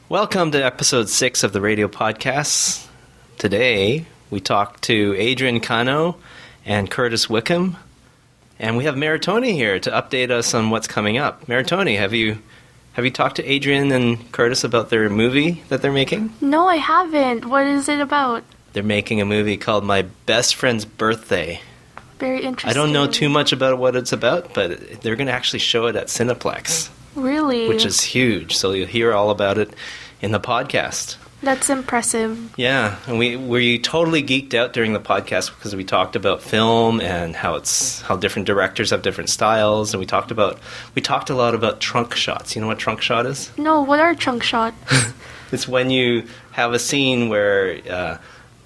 Welcome to episode 6 of the radio podcasts. Today, we talk to Adrian, Cano and Curtis Wickham. And we have Maritoni here to update us on what's coming up. Maritoni, have you talked to Adrian and Curtis about their movie that they're making? No, I haven't. What is it about? They're making a movie called My Best Friend's Birthday. Very interesting. I don't know too much about what it's about, but they're going to actually show it at Cineplex. Really? Which is huge, so you'll hear all about it in the podcast. That's impressive. Yeah, and we totally geeked out during the podcast because we talked about film and how different directors have different styles, and we talked a lot about trunk shots. You know what trunk shot is? No, what are trunk shots? It's when you have a scene where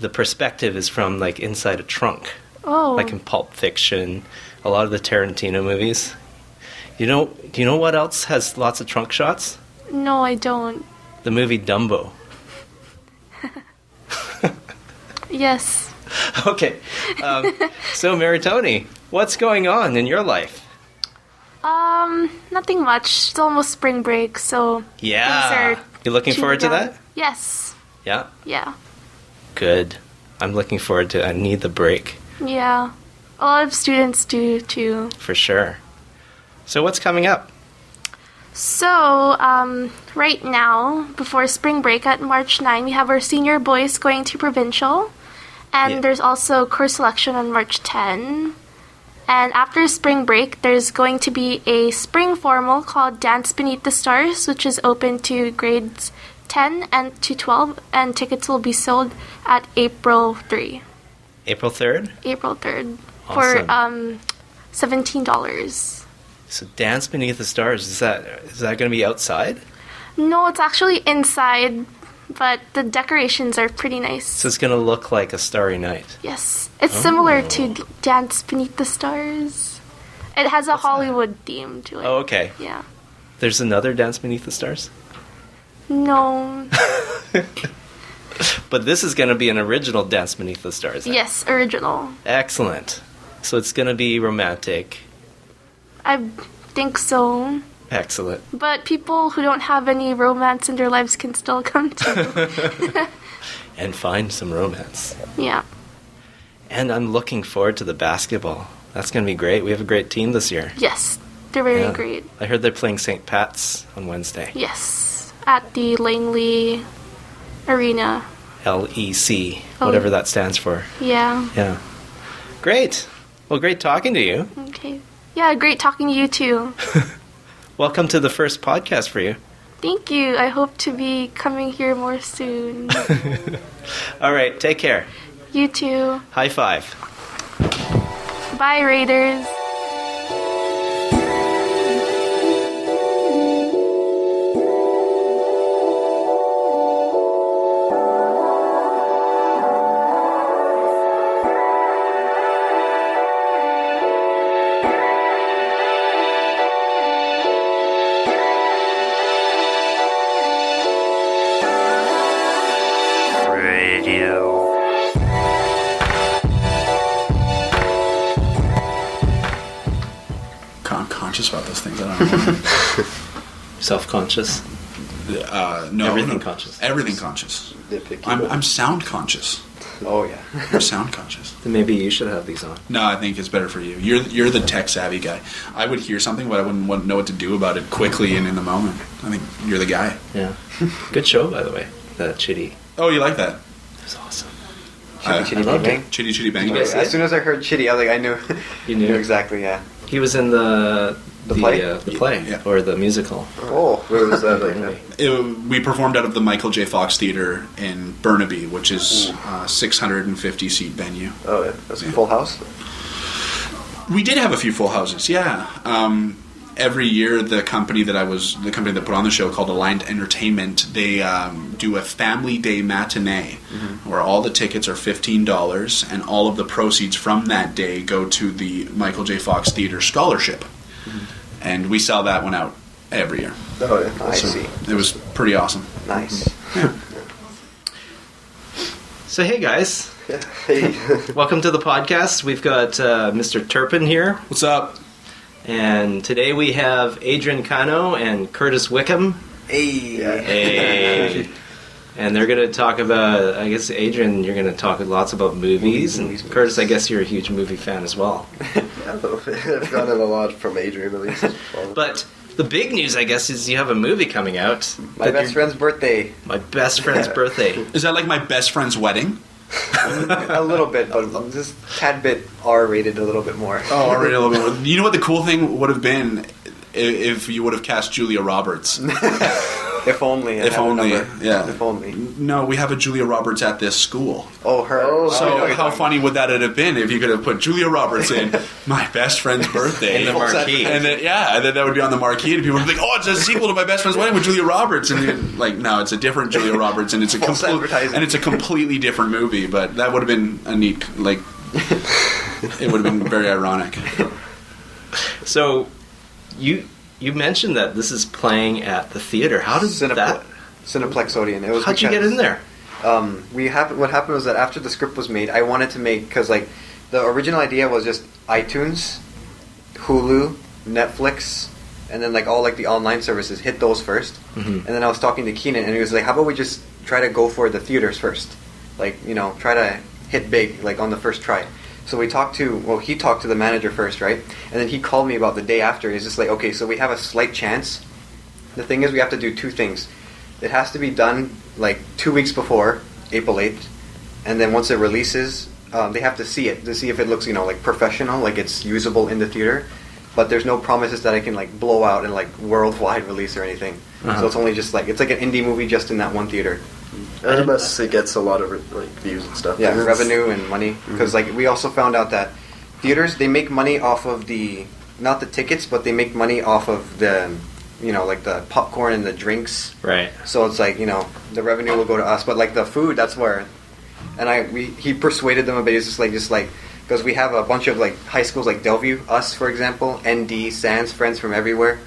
the perspective is from like inside a trunk. Oh. Like in Pulp Fiction, a lot of the Tarantino movies. Do you know what else has lots of trunk shots? No, I don't. The movie Dumbo. Yes. Okay. So, Maritoni, what's going on in your life? Nothing much. It's almost spring break, so... Yeah. You looking forward to that? Yes. Yeah? Yeah. Good. I'm looking forward to it. I need the break. Yeah. A lot of students do, too. For sure. So what's coming up? So, right now, before spring break at March 9, we have our senior boys going to provincial. And there's also course selection on March 10. And after spring break, there's going to be a spring formal called Dance Beneath the Stars, which is open to grades 10 and to 12. And tickets will be sold at April 3. April 3rd? April 3rd. Awesome. For $17. So Dance Beneath the Stars, is that going to be outside? No, it's actually inside, but the decorations are pretty nice. So it's going to look like a starry night. Yes. It's similar to Dance Beneath the Stars. It has a Hollywood theme to it. Oh, okay. Yeah. There's another Dance Beneath the Stars? No. But this is going to be an original Dance Beneath the Stars. Then. Yes, original. Excellent. So it's going to be romantic. I think so. Excellent. But people who don't have any romance in their lives can still come too. And find some romance. Yeah. And I'm looking forward to the basketball. That's going to be great. We have a great team this year. Yes, they're very great. I heard they're playing St. Pat's on Wednesday. Yes, at the Langley Arena. LEC, whatever that stands for. Yeah. Yeah. Great. Well, great talking to you. Okay. Yeah, great talking to you too. Welcome to the first podcast for you. Thank you. I hope to be coming here more soon. All right, take care. You too. High five. Bye, Raiders. About those things, I don't know. Self-conscious? No. Everything conscious. Everything conscious. I'm sound conscious. Oh yeah. You're sound conscious. Then maybe you should have these on. No, I think it's better for you. You're the tech savvy guy. I would hear something, but I wouldn't know what to do about it quickly and in the moment. I think you're the guy. Yeah. Good show, by the way. The Chitty. Oh, you like that? It was awesome. Chitty Bang. Chitty Chitty Bang. As soon as I heard Chitty, I was like, I knew. You knew exactly, yeah. He was in the play? The play, yeah. Or the musical. Oh, where was that? We performed out of the Michael J. Fox Theater in Burnaby, which is a 650-seat venue. Oh, yeah. That's a full house? We did have a few full houses, yeah. Every year, the company that put on the show called Aligned Entertainment, they do a family day matinee where all the tickets are $15 and all of the proceeds from that day go to the Michael J. Fox Theater Scholarship. And we sell that one out every year. Oh, yeah. I see. It was pretty awesome. Nice. Yeah. So, hey, guys. Hey. Welcome to the podcast. We've got Mr. Turpin here. What's up? And today we have Adrian Cano and Curtis Wickham. Hey. And they're going to talk about, I guess, Adrian, you're going to talk lots about movies. And Curtis, I guess you're a huge movie fan as well. Yeah, a little bit. I've gotten a lot from Adrian, at least. But the big news, I guess, is you have a movie coming out. My best friend's birthday. My best friend's birthday. Is that like my best friend's wedding? A little bit, but just a tad bit R-rated a little bit more. Oh, already a little bit more. You know what the cool thing would have been if you would have cast Julia Roberts? If only. If only, yeah. If only. No, we have a Julia Roberts at this school. Oh, her. So how funny would that have been if you could have put Julia Roberts in my best friend's birthday In the marquee. and then that would be on the marquee, and people would be like, "Oh, it's a sequel to my best friend's wedding with Julia Roberts," and you're like, "No, it's a different Julia Roberts, and it's a completely different movie." But that would have been a neat, like, it would have been very ironic. So, you mentioned that this is playing at the theater. How did that? Cineplex Odeon. It was. How'd you get in there? What happened was that after the script was made, I wanted to make, because like the original idea was just iTunes, Hulu, Netflix, and then like all like the online services, hit those first. Mm-hmm. And then I was talking to Keenan, and he was like, "How about we just try to go for the theaters first? Like, try to hit big like on the first try." So he talked to the manager first, right? And then he called me about the day after. He's just like, "Okay, so we have a slight chance. The thing is, we have to do two things. It has to be done like 2 weeks before April 8th, and then once it releases, they have to see it to see if it looks, like professional, like it's usable in the theater. But there's no promises that I can like blow out and like worldwide release or anything. Uh-huh. So it's only just like it's like an indie movie just in that one theater." And it must it gets a lot of like views and stuff. Yeah, revenue and money. Because like we also found out that theaters, they make money off of not the tickets, but they make money off of the like the popcorn and the drinks. Right. So it's like the revenue will go to us, but like the food, that's where. And he persuaded them a bit. It's just like because we have a bunch of like high schools like Delview, us for example, ND, Sands, friends from everywhere,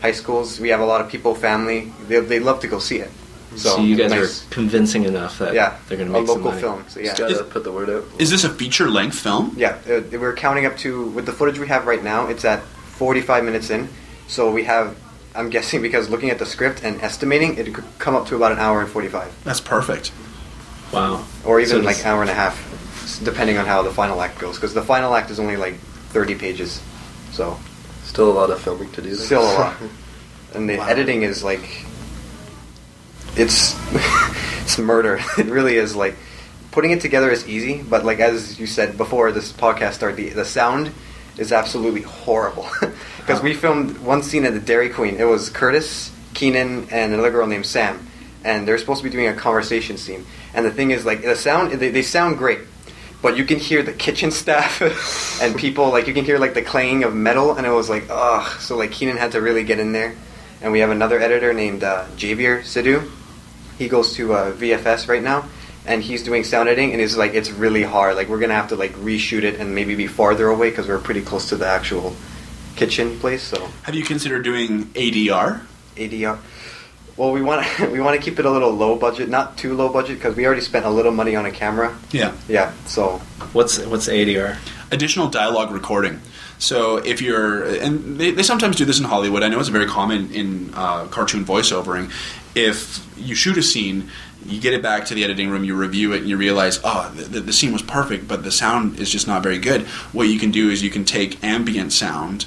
high schools. We have a lot of people, family. They love to go see it. So you guys are convincing enough that they're going to make a local some money. film. So yeah, Just gotta put the word out. Is this a feature-length film? yeah. We're counting up to with the footage we have right now. It's at 45 minutes in. So we have. I'm guessing because looking at the script and estimating, it could come up to about an hour and 45, That's perfect. Wow. or even So like does- hour and a half, depending on how the final act goes. Because the final act is only like 30 pages, so Still a lot of filming to do. There. still a lot. And the Wow. editing is like, it's it's murder. It really is. Like putting it together is easy, but like as you said before this podcast started, the sound is absolutely horrible. Because we filmed one scene at the Dairy Queen. It was Curtis, Keenan, and another girl named Sam, and they're supposed to be doing a conversation scene. And the thing is, like the sound, they sound great, but you can hear the kitchen staff and people, like you can hear like the clanging of metal, and it was like, ugh. So like Keenan had to really get in there. And we have another editor named Javier Sidhu. He goes to VFS right now, and he's doing sound editing, and he's like, it's really hard. Like we're gonna have to like reshoot it and maybe be farther away because we're pretty close to the actual kitchen place. So Have you considered doing ADR? ADR. Well, we want to keep it a little low budget, not too low budget, because we already spent a little money on a camera. Yeah. Yeah. So What's ADR? Additional dialogue recording. So if you're, and they sometimes do this in Hollywood. I know it's very common in cartoon voiceovering. If you shoot a scene, you get it back to the editing room, you review it, and you realize, the scene was perfect, but the sound is just not very good. What you can do is you can take ambient sound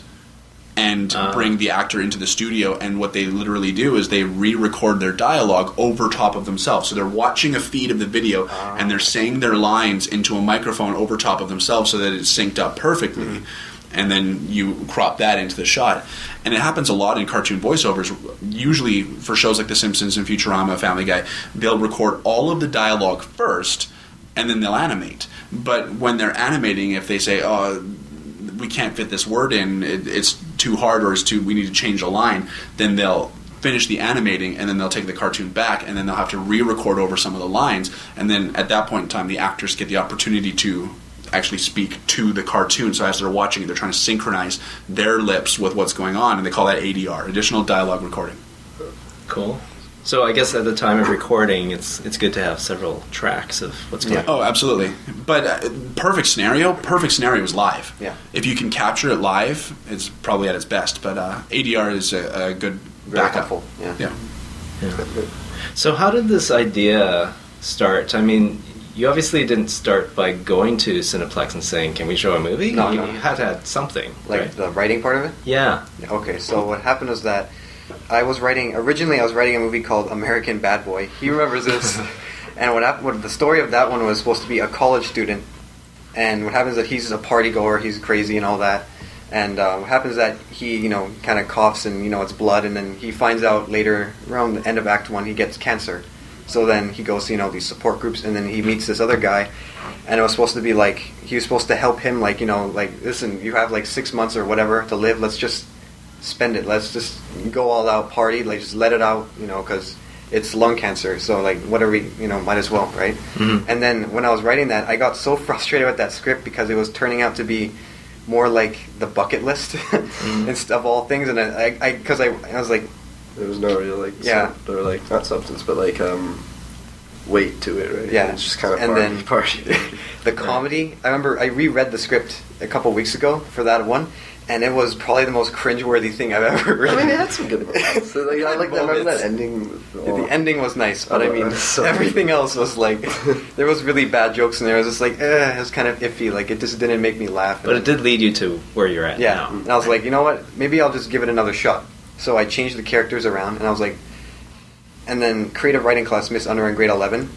and bring the actor into the studio, and what they literally do is they re-record their dialogue over top of themselves. So they're watching a feed of the video, and they're saying their lines into a microphone over top of themselves so that it's synced up perfectly. Mm-hmm. And then you crop that into the shot. And it happens a lot in cartoon voiceovers. Usually for shows like The Simpsons and Futurama, Family Guy, they'll record all of the dialogue first, and then they'll animate. But when they're animating, if they say, we can't fit this word in, it's too hard, or we need to change a line, then they'll finish the animating, and then they'll take the cartoon back, and then they'll have to re-record over some of the lines. And then at that point in time, the actors get the opportunity to actually speak to the cartoon. So as they're watching it, they're trying to synchronize their lips with what's going on, and they call that ADR, additional dialogue recording. Cool. So I guess at the time of recording, it's good to have several tracks of what's going on. Oh, absolutely. But perfect scenario is live. Yeah. If you can capture it live, it's probably at its best. But ADR is a good very backup. helpful. Yeah. Yeah. So how did this idea start? I mean, you obviously didn't start by going to Cineplex and saying, "Can we show a movie?" No, you, no. you had to have something, Like right? the writing part of it? Yeah. Okay, so what happened was that originally I was writing a movie called American Bad Boy. He remembers this. And the story of that one was supposed to be a college student. And what happens is that he's a party goer, he's crazy and all that. And what happens is that he, kind of coughs and, it's blood. And then he finds out later, around the end of Act 1, he gets cancer. So then he goes to, these support groups, and then he meets this other guy. And it was supposed to be like, he was supposed to help him, listen, you have 6 months or whatever to live, let's just spend it. Let's just go all out, party, just let it out, because it's lung cancer. So what are we, might as well, right? Mm-hmm. And then when I was writing that, I got so frustrated with that script because it was turning out to be more like the bucket list Mm-hmm. and of all things. And I was like, There was no real or not substance, but weight to it, right? Yeah. It's just kind of And party. the comedy. I remember I reread the script a couple weeks ago for that one, and it was probably the most cringeworthy thing I've ever read. I mean, it had some good moments. So, I like that. Remember that ending? The ending was nice, but I mean, so everything else was there was really bad jokes in there. It was just it was kind of iffy. It just didn't make me laugh. But it did lead you to where you're at Yeah, now. and I was like, you know what? Maybe I'll just give it another shot. So I changed the characters around, and I was like, and then creative writing class, Miss Under in grade 11,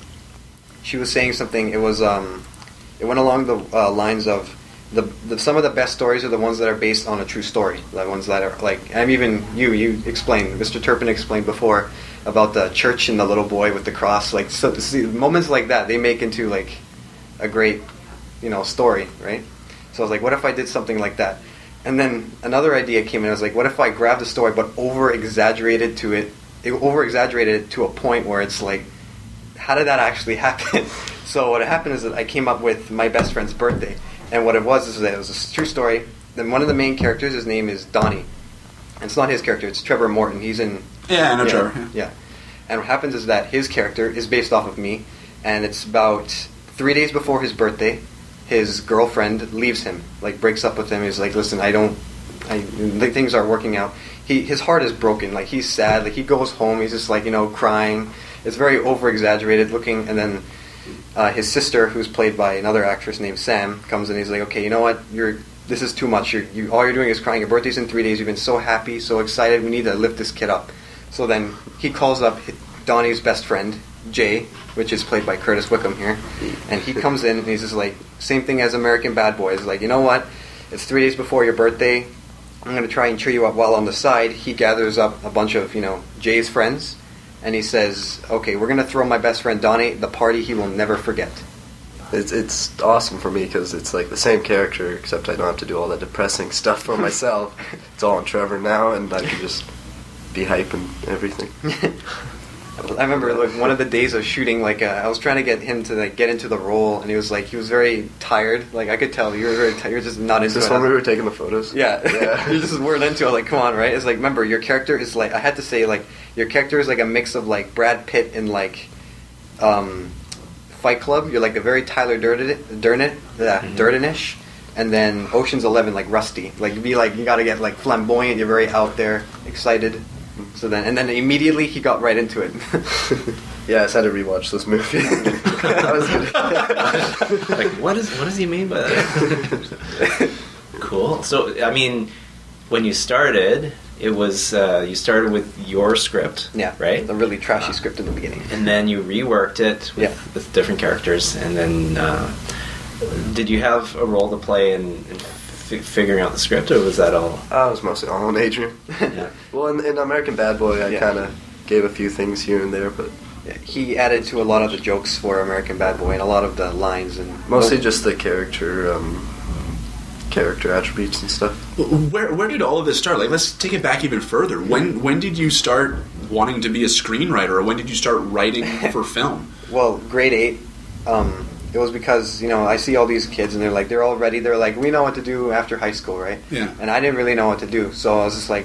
she was saying something. It was it went along the lines of some of the best stories are the ones that are based on a true story. The ones that are I'm even you explained, Mr. Turpin explained before about the church and the little boy with the cross. See, moments like that they make into a great story, right? So I was like, what if I did something like that? And then another idea came in. I was like, what if I grabbed the story but over-exaggerated it to a point where it's how did that actually happen? So what happened is that I came up with my best friend's birthday. And what it was is that it was a true story. Then one of the main characters, his name is Donnie. And it's not his character, it's Trevor Morton. He's in... Yeah, I know Trevor. Yeah. And what happens is that his character is based off of me. And it's about 3 days before his birthday. His girlfriend leaves him, breaks up with him. He's like, listen, things aren't working out. His heart is broken. He's sad. He goes home. He's just crying. It's very over-exaggerated looking. And then his sister, who's played by another actress named Sam, comes in. He's like, okay, you know what? This is too much. All you're doing is crying. Your birthday's in 3 days. You've been so happy, so excited. We need to lift this kid up. So then he calls up Donnie's best friend, Jay, which is played by Curtis Wickham here, and he comes in and he's just same thing as American Bad Boys. You know what? It's 3 days before your birthday. I'm going to try and cheer you up. While on the side, he gathers up a bunch of, Jay's friends, and he says, okay, we're going to throw my best friend Donnie the party he will never forget. It's awesome for me because it's the same character, except I don't have to do all that depressing stuff for myself. It's all on Trevor now, and I can just be hype and everything. I remember one of the days of shooting, I was trying to get him to get into the role, and he was very tired. I could tell you were very tired. You're just not into it. Is this when we were taking the photos? Yeah. You just weren't into it. Come on, right? It's remember, your character is I had to say your character is a mix of Brad Pitt and Fight Club. You're a very Tyler Durden-ish, and then Ocean's 11 Rusty. You gotta get flamboyant. You're very out there, excited. So then immediately he got right into it. Yeah, I just had to rewatch this movie. What does he mean by that? Cool. So I mean, when you started, it was you started with your script, Yeah, right? A really trashy script in the beginning. And then you reworked it with different characters, and then did you have a role to play in figuring out the script, or was that all? I was mostly all on Adrian. Yeah. Well, in American Bad Boy, I kind of gave a few things here and there, but he added to a lot of the jokes for American Bad Boy and a lot of the lines and mostly just the character attributes and stuff. Where did all of this start? Let's take it back even further. When did you start wanting to be a screenwriter, or when did you start writing for film? Well, grade 8. It was because I see all these kids and they're all ready. They're we know what to do after high school, right? Yeah. And I didn't really know what to do, so I was just I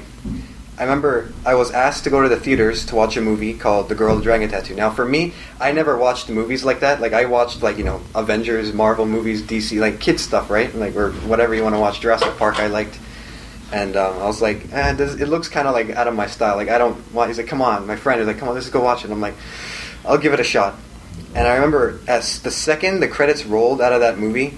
remember I was asked to go to the theaters to watch a movie called The Girl with the Dragon Tattoo. Now, for me, I never watched movies like that. I watched Avengers, Marvel movies, DC, kid stuff, right? Or whatever you want to watch. Jurassic Park, I liked. And I was like, it looks kind of like out of my style. Like I don't want. He's like, come on, my friend is like, come on, let's go watch it. I'm like, I'll give it a shot. And I remember as the second the credits rolled out of that movie,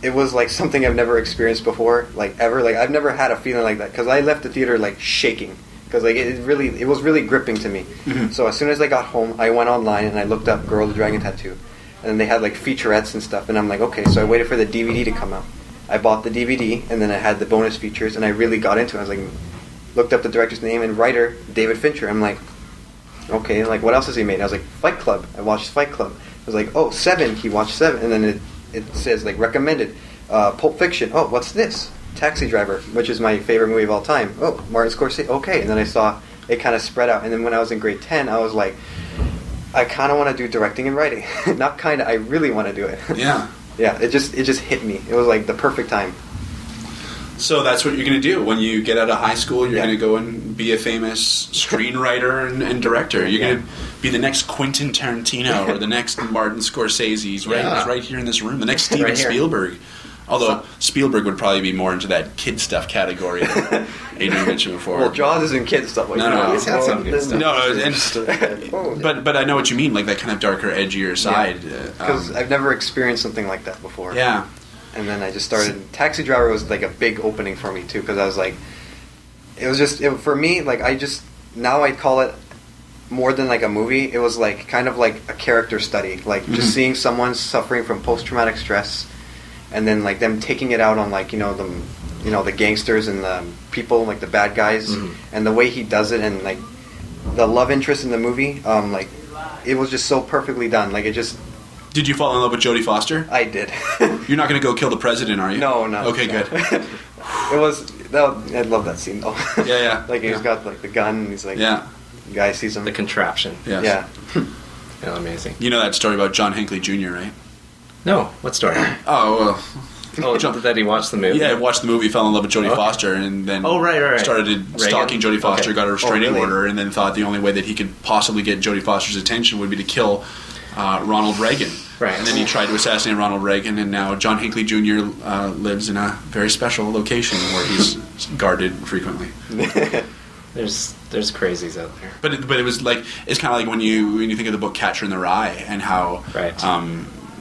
it was like something I've never experienced before, like ever. Like I've never had a feeling like that because I left the theater like shaking because like it was really gripping to me. Mm-hmm. So as soon as I got home, I went online and I looked up Girl with the Dragon Tattoo, and then they had like featurettes and stuff. And I'm like, okay, so I waited for the DVD to come out. I bought the DVD and then I had the bonus features, and I really got into it. I was like, looked up the director's name and writer, David Fincher. I'm like, okay, like what else has he made? I was like, Fight Club. I watched Fight Club. I was like, oh, Seven. He watched Seven, and then it says like recommended. Pulp Fiction. Oh, what's this? Taxi Driver, which is my favorite movie of all time. Oh, Martin Scorsese. Okay, and then I saw it kind of spread out. And then when I was in grade 10, I was like, I kind of want to do directing and writing. Not kind of. I really want to do it. Yeah. Yeah. It just hit me. It was like the perfect time. So that's what you're going to do when you get out of high school. You're going to go and be a famous screenwriter and director. You're going to be the next Quentin Tarantino or the next Martin Scorsese. He's right here in this room. The next Steven Spielberg. Although Spielberg would probably be more into that kid stuff category that Adrian mentioned before. Well, Jaws isn't kid stuff. Like No, He's had some good stuff. No, but I know what you mean, like that kind of darker, edgier side. Because I've never experienced something like that before. Yeah. And then I just started. Taxi Driver was like a big opening for me too, because I was like, it was just for me. Like now I call it more than like a movie. It was like kind of like a character study, like just seeing someone suffering from post-traumatic stress, and then like them taking it out on like the gangsters and the people, like the bad guys, and the way he does it, and like the love interest in the movie, like it was just so perfectly done. Like it just. Did you fall in love with Jodie Foster? I did. You're not going to go kill the president, are you? No. Okay, no. good. I love that scene though. Yeah. Like he's got like the gun, and he's like, Yeah. the guy sees him. The contraption. Yes. Yeah. Yeah, amazing. You know that story about John Hinckley Jr., right? No, what story? Oh, Oh, that he watched the movie? yeah, I watched the movie, fell in love with Jodie Foster, and then right. started stalking Jodie Foster, got a restraining really? order, and then thought the only way that he could possibly get Jodie Foster's attention would be to kill Ronald Reagan. Right. And then he tried to assassinate Ronald Reagan, and now John Hinckley Jr. Lives in a very special location where he's guarded frequently. There's crazies out there. But it was like, it's kind of like when you think of the book Catcher in the Rye, and how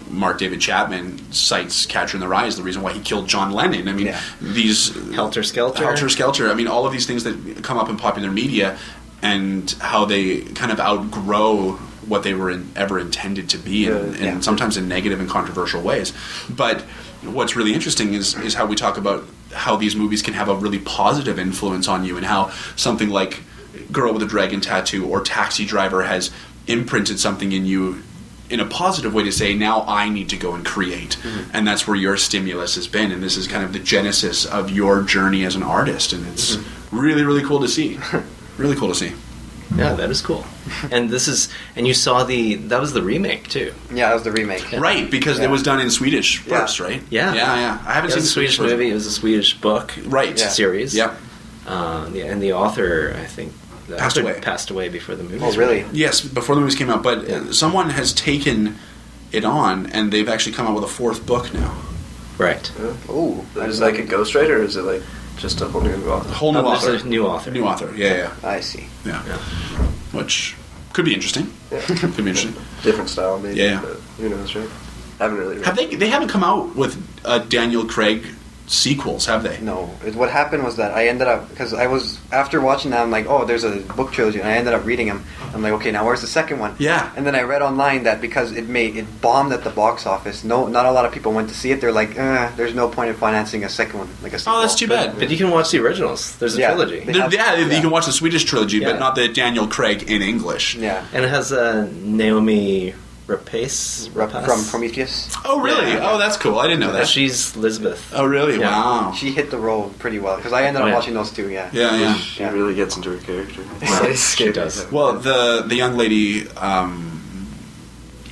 Mark David Chapman cites Catcher in the Rye as the reason why he killed John Lennon. I mean, these Helter Skelter. I mean, all of these things that come up in popular media, and how they kind of outgrow what they were ever intended to be, and sometimes in negative and controversial ways. But what's really interesting is how we talk about how these movies can have a really positive influence on you, and how something like Girl with a Dragon Tattoo or Taxi Driver has imprinted something in you in a positive way to say, now I need to go and create. And that's where your stimulus has been, and this is kind of the genesis of your journey as an artist, and it's really, really cool to see. Really cool to see. Yeah, that is cool. And you saw that was the remake too. Yeah, that was the remake. Yeah. Right, because it was done in Swedish first, right? Yeah. I haven't seen the Swedish version. movie. It was a Swedish book Series. series. Yep. And the author, I think, passed away before the movie. Oh, really? Yes, before the movies came out, but someone has taken it on, and they've actually come out with a fourth book now. Right. Oh, Is it like a ghostwriter, or is it like just a whole new author? Whole new author. There's a new author. New author, yeah. I see. Yeah. Which could be interesting. Yeah. Could be interesting. Different style, maybe. Yeah. But who knows, right? I haven't really read. They haven't come out with Daniel Craig sequels, have they? No. What happened was that I ended up, because I was, after watching that, I'm like, oh, there's a book trilogy, and I ended up reading them. I'm like, okay, now where's the second one? Yeah. And then I read online that because it bombed at the box office, not a lot of people went to see it. They're like, there's no point in financing a second one, like a sequel. Oh, that's too bad. But you can watch the originals. There's a trilogy. They have- You can watch the Swedish trilogy, Yeah. but not the Daniel Craig in English. Yeah. And it has Naomi Rapace From Prometheus. Oh, really? Yeah. Oh, that's cool. I didn't know that. She's Elizabeth. Oh, really? Yeah. Wow. She hit the role pretty well, because I ended up watching those two, yeah. Yeah. She really gets into her character. Well, she does. Well, the young lady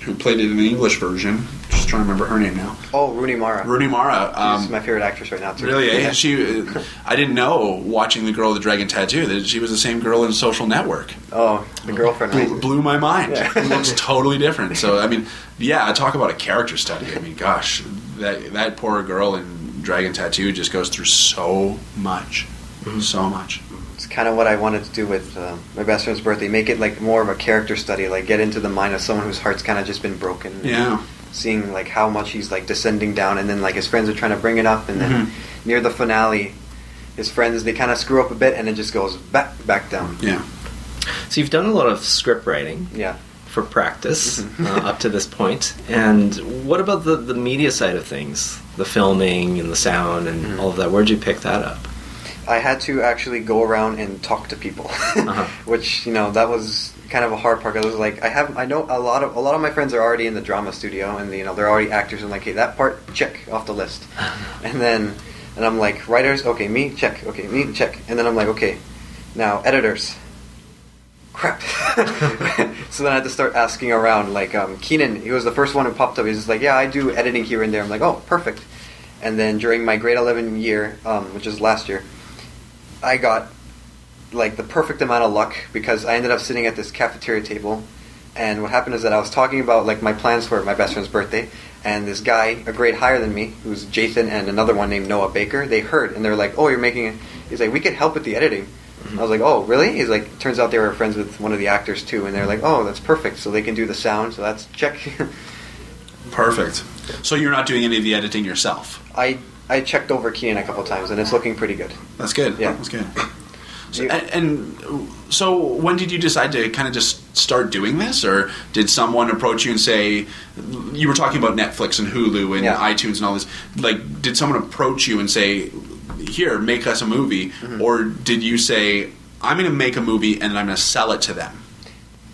who played it in the English version, just trying to remember her name now. Oh, Rooney Mara. Rooney Mara. She's my favorite actress right now, too. Really? Eh? Yeah. I didn't know, watching The Girl with the Dragon Tattoo, that she was the same girl in Social Network. Oh, the girlfriend. right? Blew my mind. Yeah. It looks totally different. So, I mean, talk about a character study. I mean, gosh, that poor girl in Dragon Tattoo just goes through so much. So much. It's kind of what I wanted to do with my best friend's birthday. Make it like more of a character study, like get into the mind of someone whose heart's kind of just been broken. Yeah. Seeing like how much he's like descending down, and then like his friends are trying to bring it up, and then near the finale, his friends, they kind of screw up a bit, and it just goes back down. Yeah. So you've done a lot of script writing. Yeah. For practice up to this point. And what about the media side of things? The filming and the sound and all of that. Where'd you pick that up? I had to actually go around and talk to people, which, you know, that was kind of a hard part. I was like, I know a lot of my friends are already in the drama studio, and you know they're already actors. And like, hey, that part, check off the list. And I'm like, writers, okay, me, check, okay, me, check. And then I'm like, okay, now editors. Crap. So then I had to start asking around. Like Keenan, he was the first one who popped up. He was just like, yeah, I do editing here and there. I'm like, oh, perfect. And then during my grade 11 year, which is last year, I got like the perfect amount of luck because I ended up sitting at this cafeteria table, and what happened is that I was talking about like my plans for my best friend's birthday, and this guy, a grade higher than me, who's Jathan, and another one named Noah Baker, they heard, and they're like, oh, you're making it. He's like, we could help with the editing. I was like, oh, really? He's like, turns out they were friends with one of the actors too, and they're like, oh, that's perfect, so they can do the sound, so that's check. Perfect. So you're not doing any of the editing yourself? I checked over Keenan a couple times, and it's looking pretty good. That's good. Yeah. That's good. So, and so when did you decide to kind of just start doing this, or did someone approach you and say, you were talking about Netflix and Hulu and iTunes and all this, like, did someone approach you and say, here, make us a movie, or did you say, I'm going to make a movie and I'm going to sell it to them?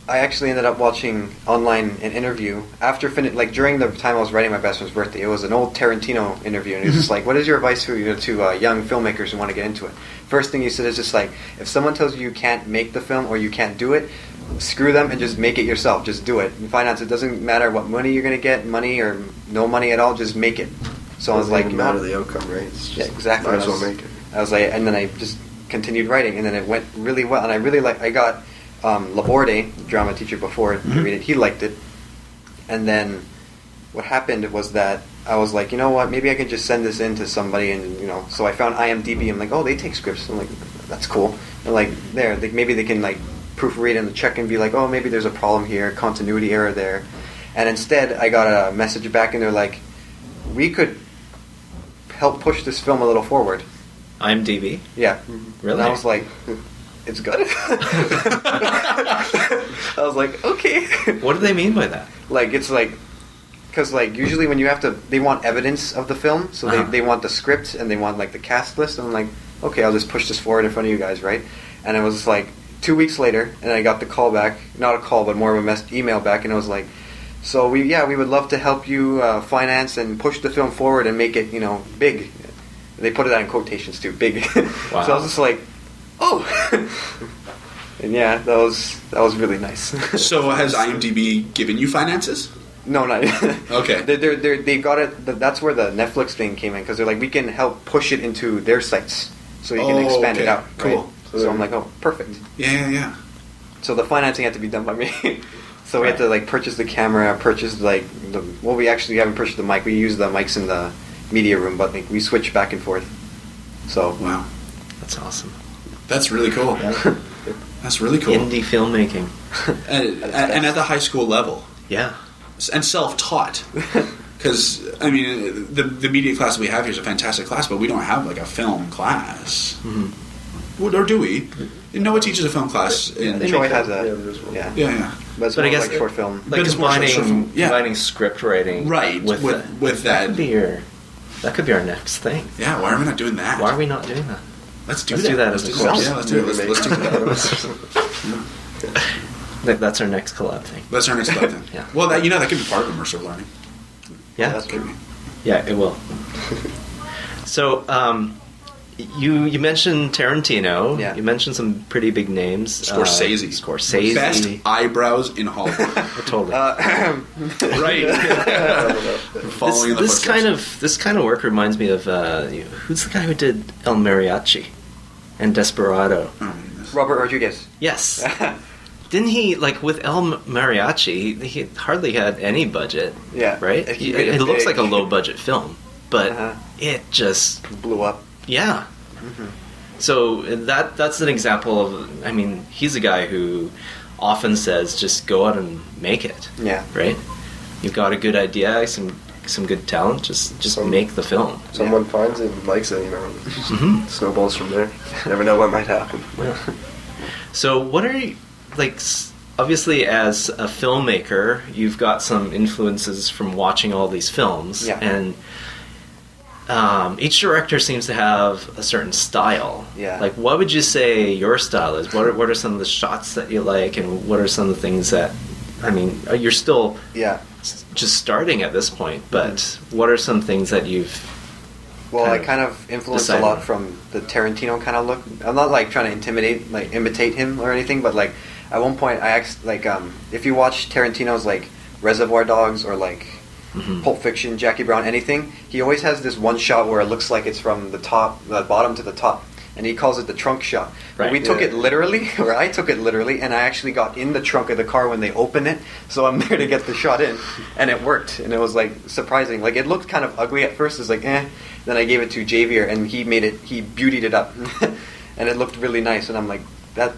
I actually ended up watching online an interview after during the time I was writing my best friend's birthday. It was an old Tarantino interview, and he was just like, "What is your advice to young filmmakers who want to get into it?" First thing he said is just like, if someone tells you can't make the film or you can't do it, screw them and just make it yourself. Just do it. In finance, it doesn't matter what money you're going to get, money or no money at all. Just make it. So I was like, no matter the outcome, right? It's just, yeah, exactly. Might as well make it. I was like, and then I just continued writing, and then it went really well, and I got. Laborde, drama teacher before, to read it. He liked it, and then what happened was that I was like, you know what? Maybe I can just send this in to somebody, and so I found IMDb. I'm like, oh, they take scripts. I'm like, that's cool. And like, maybe they can like proofread and check and be like, oh, maybe there's a problem here, continuity error there. And instead, I got a message back, and they're like, we could help push this film a little forward. IMDb? Yeah. Really? And I was like, it's good. I was like, okay. What do they mean by that? Like, it's like, because like usually when you have to, they want evidence of the film, so they want the script and they want like the cast list. And I'm like, okay, I'll just push this forward in front of you guys, right? And it was like 2 weeks later, and I got the call back, not a call, but more of a email back, and it was like, so we would love to help you finance and push the film forward and make it big. They put it out in quotations too, big. Wow. So I was just like, oh. And yeah, that was really nice. So has IMDb given you finances? No, not Okay. They got it. That's where the Netflix thing came in, because they're like, we can help push it into their sites, so you can expand it out. Cool. Right? So I'm like, oh, perfect. Yeah. So the financing had to be done by me. So we had to like purchase the camera, we actually haven't purchased the mic. We use the mics in the media room, but like, we switch back and forth. So wow, that's awesome. That's really cool. That's really cool. Indie filmmaking, and at the high school level. Yeah, and self-taught. Because I mean, the media class we have here is a fantastic class, but we don't have like a film class. Mm-hmm. Or do we? Noah teaches a film class. Troy has a yeah. But I guess like short film, like combining script writing, right? With that that could be our next thing. Yeah, why are we not doing that? Why are we not doing that? Let's do that as a course. Yeah, let's do it. Let's do that. That's our next collab thing. That's our next collab thing. Yeah. Well, that could be part of immersive learning. Yeah, that's could be. Yeah, it will. So, you mentioned Tarantino. Yeah. You mentioned some pretty big names. Scorsese. Best eyebrows in Hollywood. Totally. Right. Following this kind of work reminds me of who's the guy who did El Mariachi and Desperado? Robert Rodriguez. Yes. Didn't he, like, with El Mariachi, he hardly had any budget? Yeah. Right? It looks like a low-budget film. but it just blew up. Yeah. So that's an example of, I mean, he's a guy who often says, just go out and make it. Yeah. Right? You've got a good idea, some good talent, just make the film. Someone finds it and likes it, you know. Snowballs from there. Never know what might happen. Yeah. So what are you, like, obviously as a filmmaker, you've got some influences from watching all these films. Yeah. And each director seems to have a certain style. Yeah. Like, what would you say your style is? What are some of the shots that you like, and what are some of the things that, I mean, you're still just starting at this point, but what are some things that you've Well, I kind of influenced a lot from the Tarantino kind of look. I'm not like trying to imitate him or anything, but like at one point I asked, like, if you watch Tarantino's like Reservoir Dogs or like Pulp Fiction, Jackie Brown, anything, he always has this one shot where it looks like it's from the bottom to the top, and he calls it the trunk shot. Right. We took it literally, or I took it literally, and I actually got in the trunk of the car when they open it, so I'm there to get the shot in, and it worked, and it was like surprising. Like, it looked kind of ugly at first, it's like then I gave it to Javier, and he beautied it up, and it looked really nice, and I'm like, that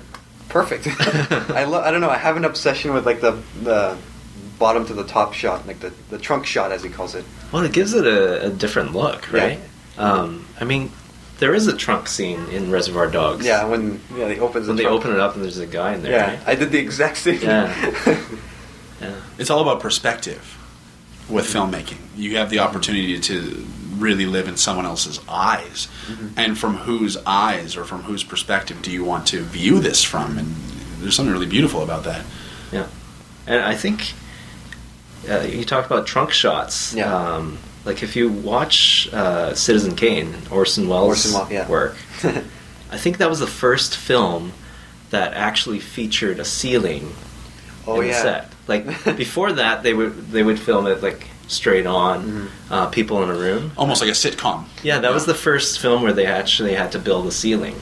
perfect. I don't know, I have an obsession with like the bottom to the top shot, like the trunk shot as he calls it. Well, it gives it a different look, right? Yeah. I mean, there is a trunk scene in Reservoir Dogs. Yeah, when they open it up and there's a guy in there. Yeah, right? I did the exact same thing. Yeah. It's all about perspective with filmmaking. You have the opportunity to really live in someone else's eyes, and from whose eyes or from whose perspective do you want to view this from? And there's something really beautiful about that. Yeah, and I think you talked about trunk shots. Yeah. Like if you watch Citizen Kane, Orson Welles' work, I think that was the first film that actually featured a ceiling in the set. Like before that, they would film it like straight on, people in a room, almost like a sitcom. Yeah, that was the first film where they actually had to build a ceiling.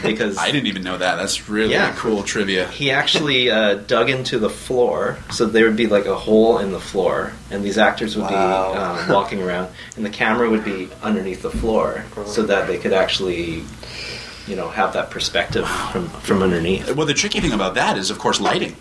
Because I didn't even know that. That's really cool trivia. He actually dug into the floor, so there would be like a hole in the floor, and these actors would be walking around, and the camera would be underneath the floor, so that they could actually, have that perspective from underneath. Well, the tricky thing about that is, of course, lighting.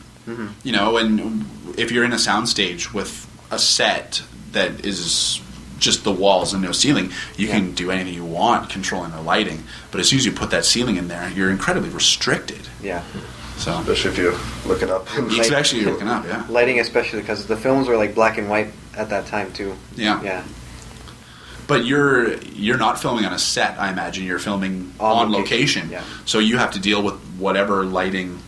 You know, and if you're in a soundstage with a set that is just the walls and no ceiling, you can do anything you want controlling the lighting, but as soon as you put that ceiling in there, you're incredibly restricted. So especially if you're looking up. Especially you're looking up, lighting, especially because the films were like black and white at that time too. But you're not filming on a set, I imagine. You're filming on location. So you have to deal with whatever lighting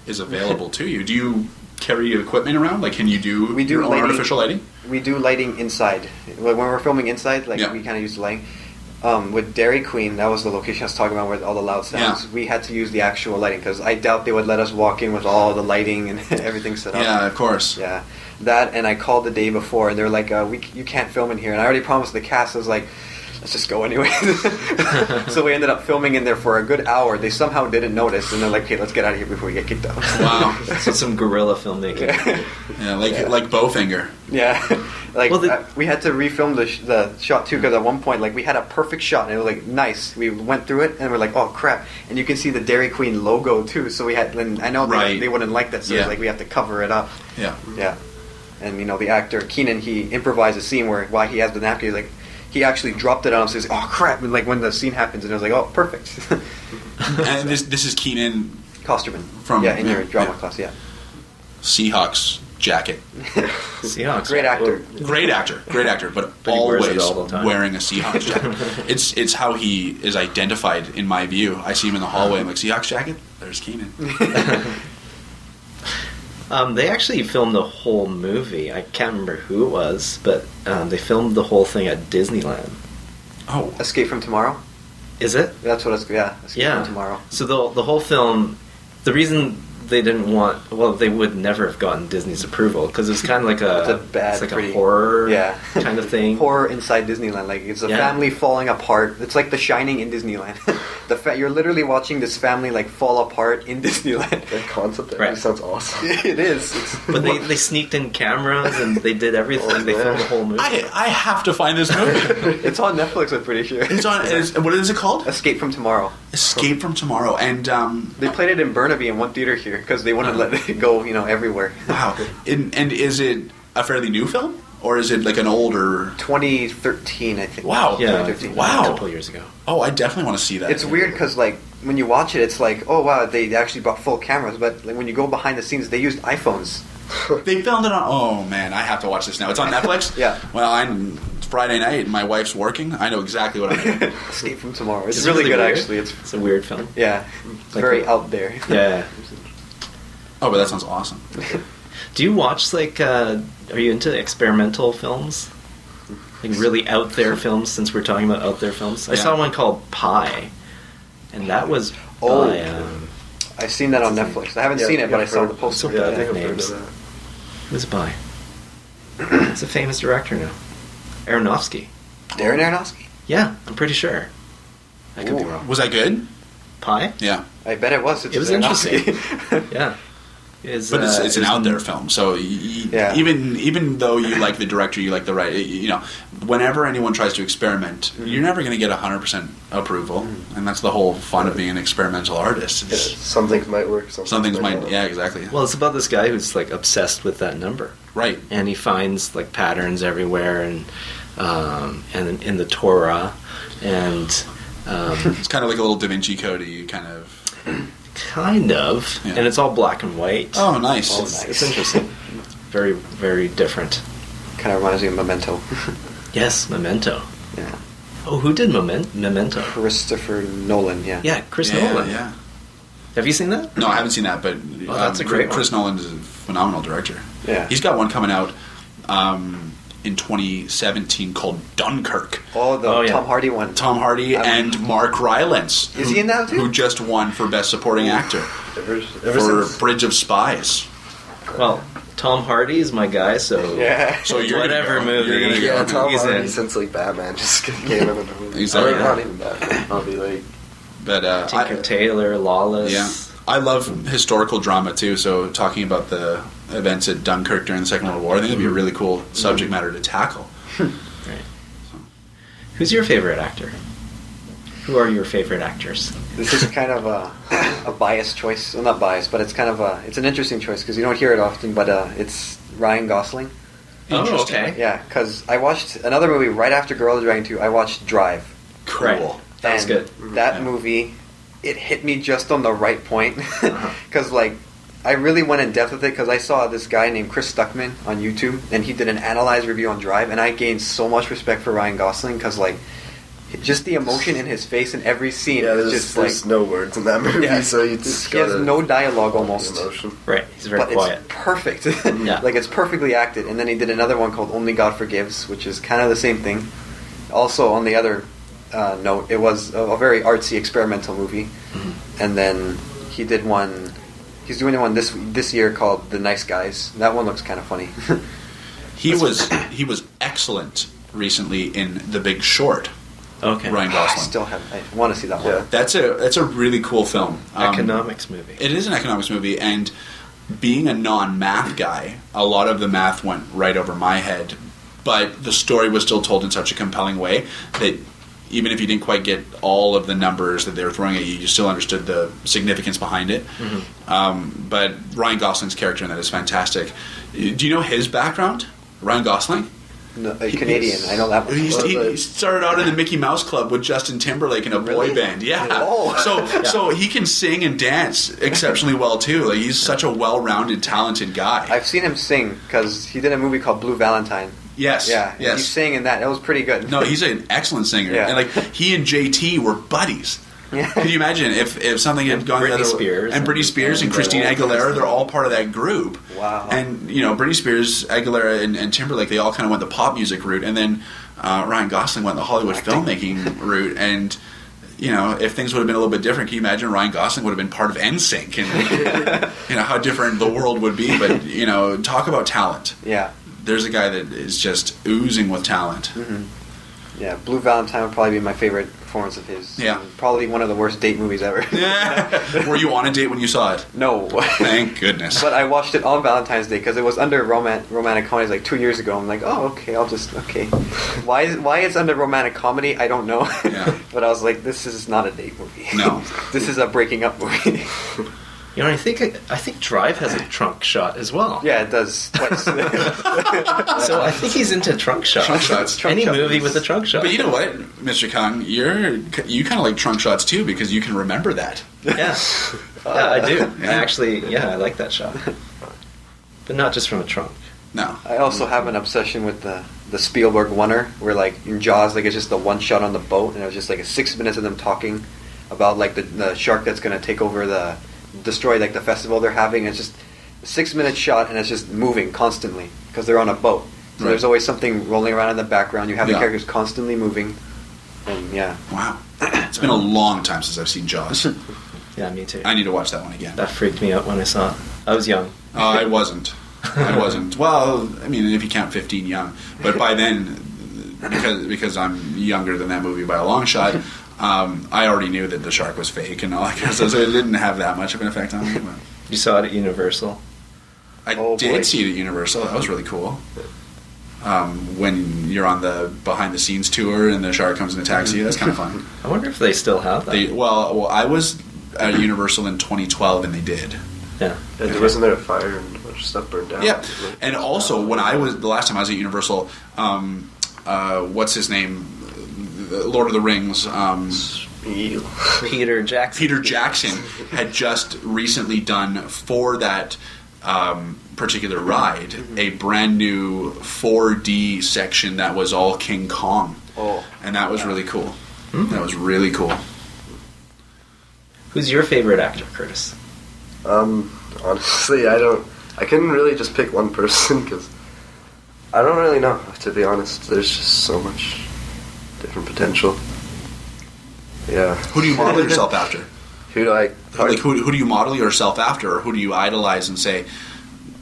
is available to you. Do you carry equipment around? Like, can you do your own artificial lighting? We do lighting inside. When we're filming inside, we kind of use the lighting. With Dairy Queen, that was the location I was talking about with all the loud sounds. We had to use the actual lighting because I doubt they would let us walk in with all the lighting and everything set up. Yeah, of course. Yeah, that, and I called the day before, and they're like, you can't film in here. And I already promised the cast, I was like, let's just go anyway. So we ended up filming in there for a good hour. They somehow didn't notice, and they're like, okay, let's get out of here before we get kicked out. Wow. So some guerrilla filmmaking. Like Bowfinger. We had to refilm the shot too, because at one point, we had a perfect shot, and it was like nice. We went through it, and we're like, oh crap! And you can see the Dairy Queen logo too. So we had, and I know they wouldn't like that, so we have to cover it up. Yeah. And the actor Keenan, he improvised a scene while he has the napkin, he actually dropped it on him, says, oh crap, and when the scene happens, and I was like, oh, perfect. And this is Keenan Kosterman from in your drama class, Seahawks jacket. Seahawks. Great actor, but always all the time. Wearing a Seahawks jacket. It's how he is identified in my view. I see him in the hallway, I'm like, Seahawks jacket? There's Keenan. They actually filmed the whole movie. I can't remember who it was, but they filmed the whole thing at Disneyland. Oh. Escape from Tomorrow? Is it? That's what Escape from Tomorrow. So the whole film, the reason they didn't want, they would never have gotten Disney's approval, because it's kind of like a horror kind of thing. Horror inside Disneyland. It's a family falling apart. It's like The Shining in Disneyland. You're literally watching this family like fall apart in Disneyland. That concept Right. actually sounds awesome. It is. It's, But they sneaked in cameras and they did everything. Oh, They filmed the whole movie. I have to find this movie. it's on Netflix, I'm pretty sure. It's on. What is it called? Escape from Tomorrow. Escape from Tomorrow. And They played it in Burnaby in one theater here because they wouldn't let it go, everywhere. wow. And is it a fairly new film, or is it like an older? 2013, I think. Wow. Yeah, 2013. Wow. a couple years ago. Oh, I definitely want to see that. It's weird because like when you watch it, it's like, oh wow, they actually brought full cameras. But like, when you go behind the scenes, they used iPhones. They filmed it on. Oh man, I have to watch this now. It's on Netflix. Yeah. Well, it's Friday night and my wife's working. I know exactly what I'm doing. Escape from Tomorrow. It's Is it really good, weird? actually. It's a weird film. Yeah, it's Like very what? out there. Yeah. Oh, but that sounds awesome. Do you watch are you into experimental films? Like really out there films, since we're talking about out there films? I Yeah. saw one called Pi, and that was Oh. by, I've seen that on Netflix. I haven't seen it, but I saw the poster. So Yeah, I bad think I've heard names. of that. who's it by? It's a famous director now. Aronofsky. Darren Aronofsky. Yeah, I'm pretty sure. I could be Ooh. wrong. Was that good? Pi? Yeah. I bet it was. It's It was Aronofsky. interesting. Yeah. But it's an out there film, so Yeah. even though you like the director, you like the right. Whenever anyone tries to experiment, you're never going to get 100% approval, and that's the whole fun of being an experimental artist. Yeah, It's, some things might work. some things might, not. yeah, exactly. Well, it's about this guy who's like obsessed with that number, Right. and he finds like patterns everywhere, and in the Torah, and It's kind of like a little Da Vinci Code-y kind of. kind of, Yeah. and it's all black and white. Oh, nice. Oh, It's, nice. it's interesting. Very, very different. Kind of reminds me of Memento. Yes, Memento. Yeah. Oh, who did Memento? Christopher Nolan. Yeah. Yeah, Chris Yeah, Nolan. yeah. Have you seen that? No, I haven't seen that, but Oh, that's a great Chris one. Nolan is a phenomenal director. Yeah. He's got one coming out in 2017 called Dunkirk. Oh, the Oh, yeah. Tom Hardy one. Tom Hardy and Mark Rylance. Is he in that too? Who just won for Best Supporting Actor Ever for since Bridge of Spies. Well, Tom Hardy is my guy, so Yeah. So you're whatever gonna go. movie. You're gonna go. yeah, Tom He's Hardy in. since like Batman just came in the movie. Exactly. Or not even Batman. Probably like But Tinker Tailor, Lawless. yeah, I love historical drama too. So talking about the events at Dunkirk during the Second World War, I think it'd be a really cool subject matter to tackle. Right. Who's your favorite actor? Who are your favorite actors? This is kind of a biased choice. Well, not biased, but it's kind of it's an interesting choice because you don't hear it often. But it's Ryan Gosling. Oh, Interesting. okay. Yeah, because I watched another movie right after Girl Dragon 2. I watched Drive. Cool. Right. That was And good. That Yeah. movie, it hit me just on the right point. Uh-huh. Because, like, I really went in depth with it because I saw this guy named Chris Stuckman on YouTube, and he did an analyzed review on Drive, and I gained so much respect for Ryan Gosling because, like, just the emotion in his face in every scene yeah, is there's, just there's like. no words in that movie, Yeah, so you just he has gotta no dialogue the almost. emotion. Right. He's very But quiet. it's perfect. Yeah. Like, it's perfectly acted. And then he did another one called Only God Forgives, which is kind of the same thing. Also, on the other note, it was a very artsy experimental movie. Mm-hmm. And then he did one. He's doing one this year called The Nice Guys. That one looks kind of funny. He was excellent recently in The Big Short. Okay. Ryan I Gosling. still have. I want to see that Yeah. one. That's a really cool film. Economics movie. It is an economics movie, and being a non-math guy, a lot of the math went right over my head. But the story was still told in such a compelling way that even if you didn't quite get all of the numbers that they were throwing at you, you still understood the significance behind it. But Ryan Gosling's character in that is fantastic. Do you know his background, Ryan Gosling? No, Canadian. I know that one. He started out in the Mickey Mouse Club with Justin Timberlake in a boy Really? band. Yeah. Oh. So he can sing and dance exceptionally well too. Like he's such a well-rounded, talented guy. I've seen him sing because he did a movie called Blue Valentine. Yes. Yeah, and Yes. he sang in that. That was pretty good. No, he's an excellent singer. Yeah. And like he and JT were buddies. Yeah. Could you imagine if something had gone the Britney other Spears and Britney Spears and and Christina all Aguilera, they're all part of that group. Wow. And Britney Spears, Aguilera, and Timberlake, they all kind of went the pop music route, and then Ryan Gosling went the Hollywood filmmaking route. And if things would have been a little bit different, can you imagine Ryan Gosling would have been part of NSYNC, and how different the world would be. But talk about talent. Yeah. There's a guy that is just oozing with talent. Yeah, Blue Valentine would probably be my favorite performance of his. Yeah. Probably one of the worst date movies ever. Were you on a date when you saw it? No. Thank goodness. But I watched it on Valentine's Day because it was under romantic comedies like 2 years ago. I'm like, oh, okay, okay. Why it's under romantic comedy, I don't know. Yeah. But I was like, this is not a date movie. No. This is a breaking up movie. You know, I think Drive has a trunk shot as well. Yeah, it does twice. So I think he's into trunk shots. Trunk shots. Any movie with a trunk shot. But you know what, Mr. Kong, you kind of like trunk shots too because you can remember that. Yeah. Yeah, I do. Yeah. I like that shot. But not just from a trunk. No. I also have an obsession with the Spielberg oneer, where like in Jaws, like it's just the one shot on the boat, and it was just like 6 minutes of them talking about like the shark that's gonna take over destroy like the festival they're having. It's just a 6 minute shot, and it's just moving constantly because they're on a boat. So Right. there's always something rolling around in the background. You have the Yeah. characters constantly moving, and yeah. Wow. It's been a long time since I've seen Jaws. Yeah, me too. I need to watch that one again. That freaked me out when I saw it. I was young. I wasn't. Well, I mean, if you count 15 young. But by then, because I'm younger than that movie by a long shot, I already knew that the shark was fake and all that kind of stuff, so it didn't have that much of an effect on me. But You saw it at Universal. I Oh, did boy. see it at Universal. That was really cool. When you're on the behind-the-scenes tour and the shark comes and attacks you, that's kind of fun. I wonder if they still have that. Well, I was at Universal in 2012, and they did. Yeah. And wasn't there a fire and a bunch of stuff burned down? Yeah, and also when the last time I was at Universal, what's his name? Lord of the Rings. Peter Jackson. Peter Jackson had just recently done for that particular ride a brand new 4D section that was all King Kong. Oh. And that was really cool. That was really cool. Who's your favorite actor, Curtis? Honestly, I couldn't really just pick one person because I don't really know, to be honest. There's just so much different potential. Yeah. Who do you model yourself after? Who do I... Like who do you model yourself after, or who do you idolize and say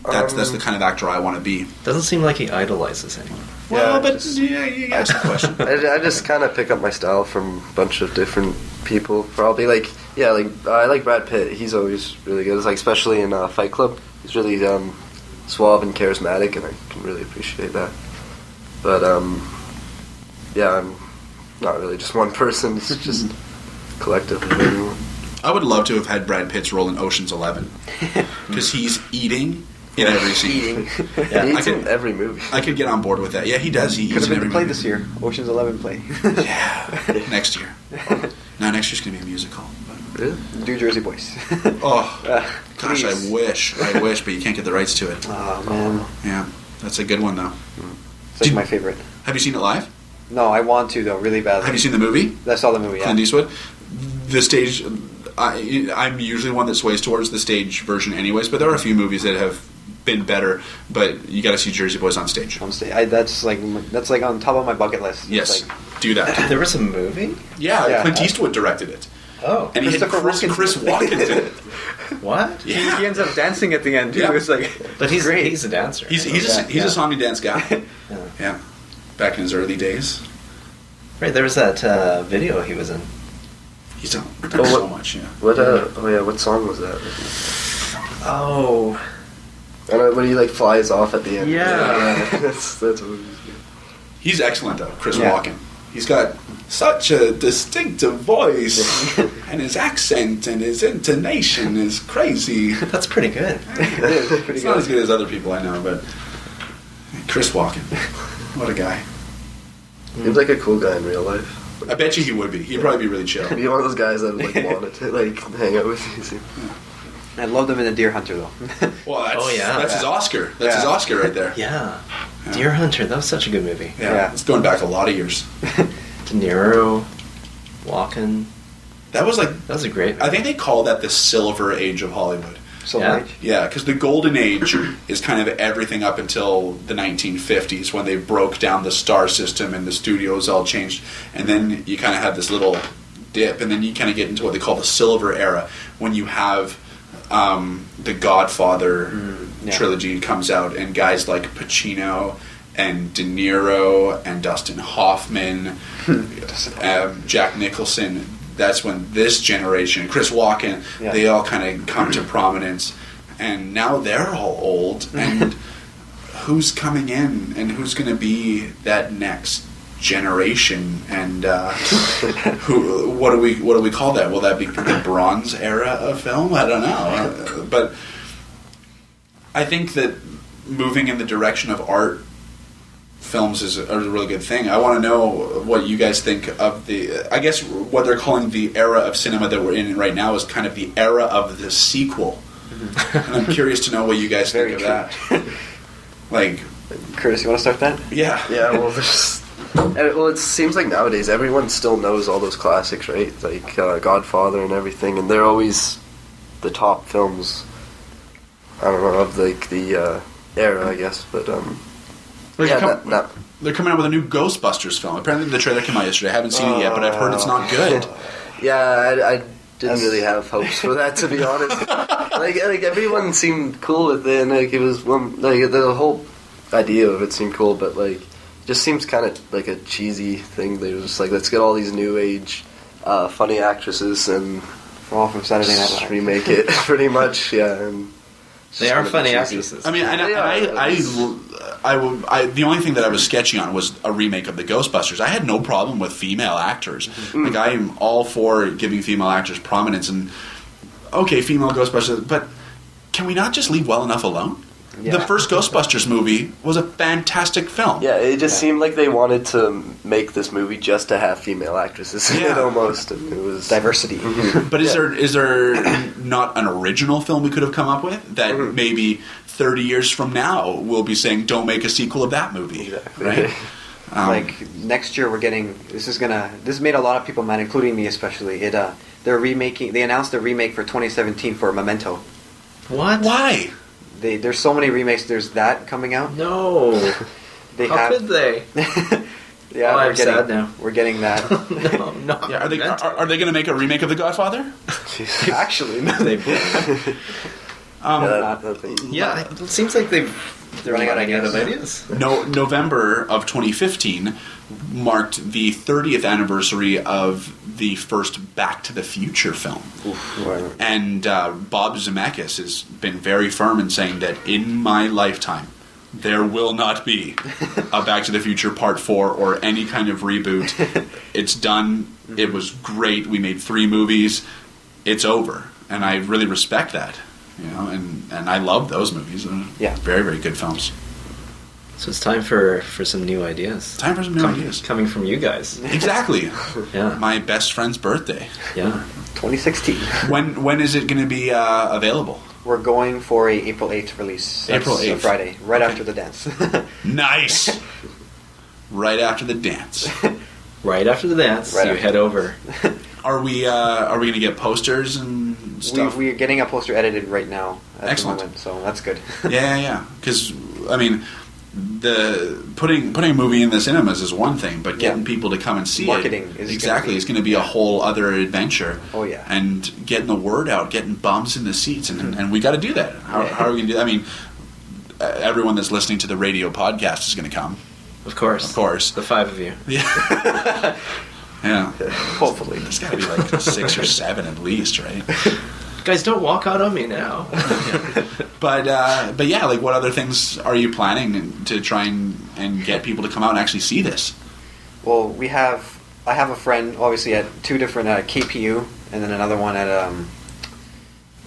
that's the kind of actor I want to be? Doesn't seem like he idolizes anyone. Well, Yeah, but just- you asked the question. I just kind of pick up my style from a bunch of different people. Probably I like Brad Pitt. He's always really good. It's like especially in Fight Club. He's really suave and charismatic, and I can really appreciate that. But yeah, I'm not really just one person. It's just collective of everyone. I would love to have had Brad Pitt's role in Ocean's 11 because he's eating in every scene. Eating. Yeah. He I eats could- in every movie. I could get on board with that. Yeah, he does. He Could eats have in been every the play movie. this year. Ocean's 11 play. Yeah, next year. No, next year's gonna be a musical. Really? New Jersey Boys. Oh, gosh, Please. I wish, but you can't get the rights to it. Oh man, Yeah, that's a good one though. it's like Did- my favorite. Have you seen it live? No, I want to though, really badly. Have you seen the movie? I saw the movie. Yeah. Clint Eastwood. The stage. I'm usually one that sways towards the stage version, anyways. But there are a few movies that have been better. But you got to see Jersey Boys on stage. On stage. That's like on top of my bucket list. It's Yes, like, do that. There was a movie? Yeah, Clint Eastwood directed it, Oh. and he had Christopher Chris Walken. Walken in it. What? he ends up dancing at the end too. Yeah. It's like, But he's great. a dancer. He's Yeah. a song and dance guy. Yeah. Yeah, back in his early days. Right, there was that video he was in. He's done Oh, so what- much. Yeah. What song was that? Oh. I know when he like flies off at the end. Yeah. that's what he's He's excellent though, Chris Yeah. Walken. He's got such a distinctive voice, and his accent and his intonation is crazy. That's pretty good. It's not as good as other people I know, but Chris Walken, what a guy. Seems like a cool guy in real life. I bet you he would be. He'd probably be really chill. He'd be one of those guys that like wanted to like hang out with you. I loved him in The Deer Hunter though. Well, that's, Oh, yeah. that's his Oscar. That's his Yeah. Oscar right there. Yeah. Deer Hunter, that was such a good movie. Yeah, it's going back a lot of years. De Niro, Walken. That was like, That was a great movie. I think they call that the silver age of Hollywood. So Yeah. right. Yeah, because the golden age is kind of everything up until the 1950s when they broke down the star system and the studios all changed. And then you kind of have this little dip, and then you kind of get into what they call the silver era when you have the Godfather yeah. trilogy comes out, and guys like Pacino and De Niro and Dustin Hoffman, Jack Nicholson. That's when this generation, Chris Walken, they all kind of come to prominence, and now they're all old. And who's coming in, and who's going to be that next generation? And what do we call that? Will that be the Bronze Era of film? I don't know, but I think that moving in the direction of art films is a really good thing. I want to know what you guys think of I guess what they're calling the era of cinema that we're in right now is kind of the era of the sequel. And I'm curious to know what you guys think of that. Like, Curtis, you want to start that? Yeah. Yeah, well, it seems like nowadays everyone still knows all those classics, right? Like Godfather and everything, and they're always the top films. I don't know, of like the era, I guess, but they're coming out with a new Ghostbusters film. Apparently, the trailer came out yesterday. I haven't seen it yet, but I've heard it's not good. Yeah, I didn't really have hopes for that, to be honest. like everyone seemed cool with it, and like it was the whole idea of it seemed cool, but like it just seems kind of like a cheesy thing. They were just like, let's get all these new age funny actresses and all from Saturday Night Live. Remake it pretty much. Yeah, and they are funny actresses. I mean, the only thing that I was sketchy on was a remake of the Ghostbusters. I had no problem with female actors. Like, I am all for giving female actors prominence. And okay, female Ghostbusters, but can we not just leave well enough alone? Yeah. The first Ghostbusters movie was a fantastic film. Yeah, it just seemed like they wanted to make this movie just to have female actresses in it almost. And it was diversity. But is there not an original film we could have come up with that maybe 30 years from now we'll be saying, don't make a sequel of that movie? Exactly. Right? Like next year we're getting this made a lot of people mad, including me especially. They announced a remake for 2017 for Memento. What? Why? There's so many remakes. There's that coming out. No. How could they? Yeah, I'm sad now. We're getting that. No. Yeah, are they going to make a remake of The Godfather? Actually, no, they will. It seems like they're running out of ideas. November of 2015 marked the 30th anniversary of the first Back to the Future film. Oof. And Bob Zemeckis has been very firm in saying that in my lifetime there will not be a Back to the Future Part 4 or any kind of reboot. It's done. It was great. We made 3 movies. It's over. And I really respect that. You know, and I love those movies. Yeah. Very, very good films. So it's time for some new ideas. Time for some new ideas. Coming from you guys. Exactly. Yeah. My best friend's birthday. Yeah. 2016. When is it going to be available? We're going for a April 8th release. April 8th. Friday, right after the dance. Nice. Right after the dance. Right after the dance, you head over. Are we going to get posters and stuff? We're getting a poster edited right now. Excellent. The moment, so that's good. Yeah. Because I mean, the putting a movie in the cinemas is one thing, but getting people to come and see marketing is going to be a whole other adventure. Oh yeah. And getting the word out, getting bums in the seats, and we got to do that. How are we going to do that? I mean, everyone that's listening to the radio podcast is going to come. Of course. The 5 of you. Yeah. Yeah. Hopefully. There's got to be like 6 or 7 at least, right? Guys, don't walk out on me now. But yeah, like what other things are you planning to try and get people to come out and actually see this? Well, I have a friend, obviously, at 2 different KPU, and then another one at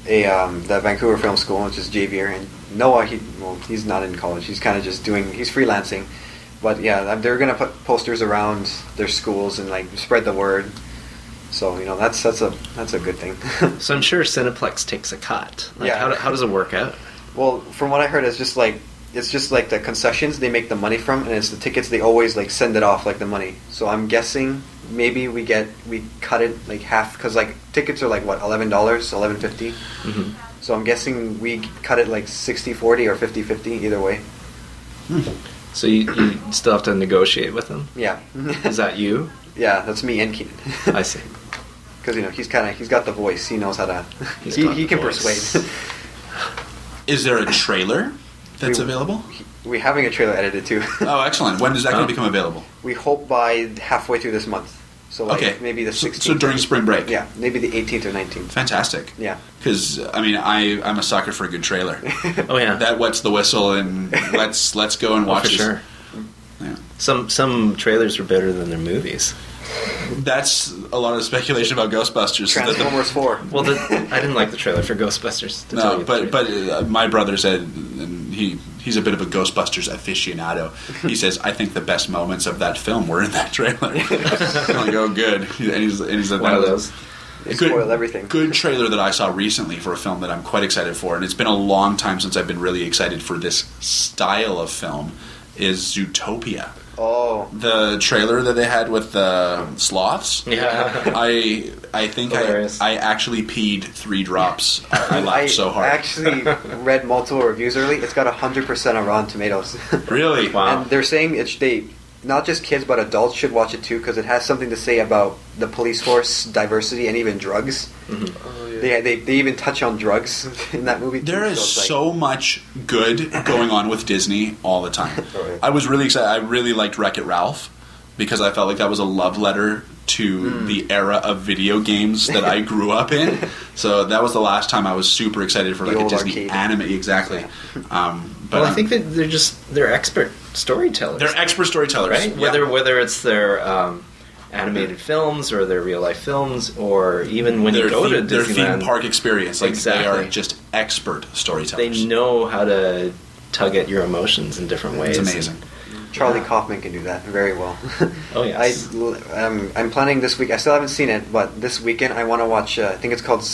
the Vancouver Film School, which is Javier. And Noah, he's not in college. He's kind of just he's freelancing. But yeah, they're gonna put posters around their schools and like spread the word. So that's a good thing. So I'm sure Cineplex takes a cut. Like, yeah. How does it work out? Well, from what I heard, it's just like the concessions they make the money from, and it's the tickets they always like send it off like the money. So I'm guessing maybe we cut it like half, because like tickets are like what, $11, $11.50. Mm-hmm. So I'm guessing we cut it like 60-40 or 50-50 either way. So you still have to negotiate with them? Yeah. Is that you? Yeah, that's me and Keenan. I see. Because he's got the voice. He knows how to. He can persuade. Is there a trailer that's available? We're having a trailer edited too. Oh, excellent. When is that going to become available? We hope by halfway through this month. So like maybe the 16th. So during spring break? Yeah, maybe the 18th or 19th. Fantastic. Yeah. Because, I mean, I'm a sucker for a good trailer. Oh yeah, That wets the whistle, and let's go and watch for this. sure. Yeah. Some trailers are better than their movies. That's a lot of speculation about Ghostbusters. Transformers 4. Well, I didn't like the trailer for Ghostbusters. To tell No, you the but truth. my brother said, and he's a bit of a Ghostbusters aficionado. He says, I think the best moments of that film were in that trailer. I'm like, oh, good. And he's one of those. They spoil everything. Good trailer that I saw recently for a film that I'm quite excited for, and it's been a long time since I've been really excited for this style of film, is Zootopia. Oh. The trailer that they had with the sloths. Yeah. I think Hilarious. I actually peed 3 drops. I laughed so hard. I actually read multiple reviews early. It's got 100% on Rotten Tomatoes. Really? Wow. And they're saying not just kids but adults should watch it too because it has something to say about the police force, diversity, and even drugs. Mm-hmm. Oh, yeah. They even touch on drugs in that movie too. There is it's like- so much good going on with Disney all the time. Oh, yeah. I was really excited. I really liked Wreck-It Ralph because I felt like that was a love letter to the era of video games that I grew up in. So that was the last time I was super excited for The like a old Disney arcade. anime. Exactly. But Well, I think that they're expert storytellers. they're expert storytellers, right? Yeah. Whether it's their animated films or their real life films, or even when their you go to their Disneyland, theme park experience. Like they are Exactly. just expert storytellers. they know how to tug at your emotions in different ways. It's amazing. Charlie Kaufman can do that very well. Oh yes. I'm planning this week. I still haven't seen it, but this weekend I want to watch. I think it's called.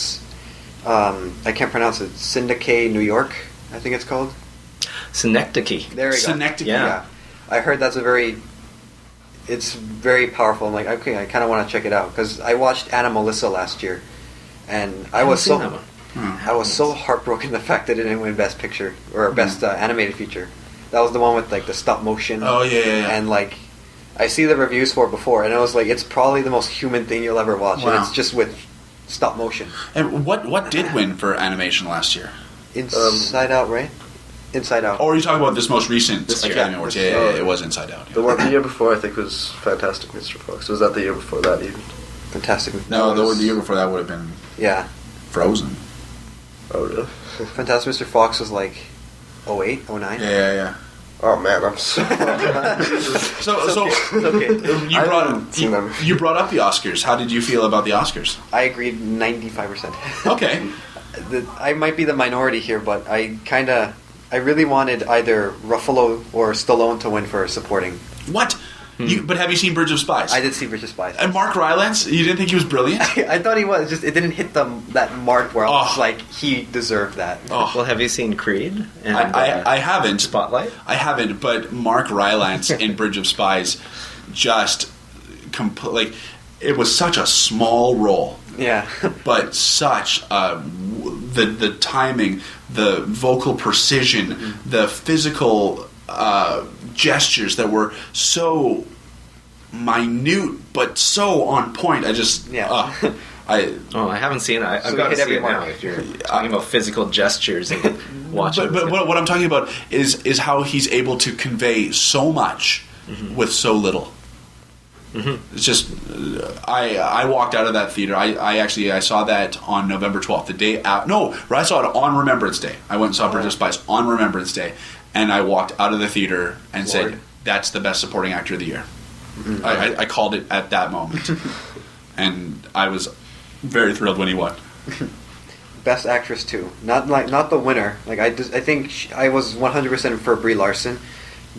I can't pronounce it. Syndicate New York. I think it's called. Synecdoche. There you go. Synecdoche. Yeah. I heard that's it's very powerful. I'm like, okay, I kind of want to check it out because I watched Anna Melissa last year, and I was haven't seen that one. I was so heartbroken the fact that it didn't win Best Picture or Best Animated Feature. That was the one with like the stop motion. Oh yeah. And like, I see the reviews for it before, and I was like, it's probably the most human thing you'll ever watch, Wow. and it's just with stop motion. And what did win for animation last year? Inside Out, right? Inside Out. Or are you talking about this most recent This year. Academy Awards? Yeah, it was Inside Out. The one the year before I think was Fantastic Mr. Fox. Was that the year before that even? Fantastic. No, That was- the year before that would have been Yeah. Frozen. Oh really? Fantastic Mr. Fox was like 08, 09. Yeah. Oh man, I'm so. So It's okay. you I brought haven't seen them. you brought up the Oscars. How did you feel about the Oscars? I agreed 95%. Okay. I might be the minority here, but I really wanted either Ruffalo or Stallone to win for supporting. What? But have you seen Bridge of Spies? I did see Bridge of Spies. And Mark Rylance, you didn't think he was brilliant? I thought he was. Just it didn't hit that mark where I was Oh. like, he deserved that. Oh, Well, have you seen Creed? And, I haven't. Spotlight. I haven't, but Mark Rylance in Bridge of Spies just like it was such a small role, Yeah. but such the timing, the vocal precision, the physical gestures that were so minute but so on point. I just Yeah. I haven't seen it. I've So got we to hit see every it now. mark. If you're talking about physical gestures and watching, But what I'm talking about is how he's able to convey so much with so little. It's just I walked out of that theater. I saw that on November 12th, the day out. No, I saw it on Remembrance Day. I went and saw Bridge of Spies on Remembrance Day, and I walked out of the theater and said, "That's the best supporting actor of the year." I called it at that moment, and I was very thrilled when he won. Best actress too. Not the winner. Like I think I was 100% for Brie Larson,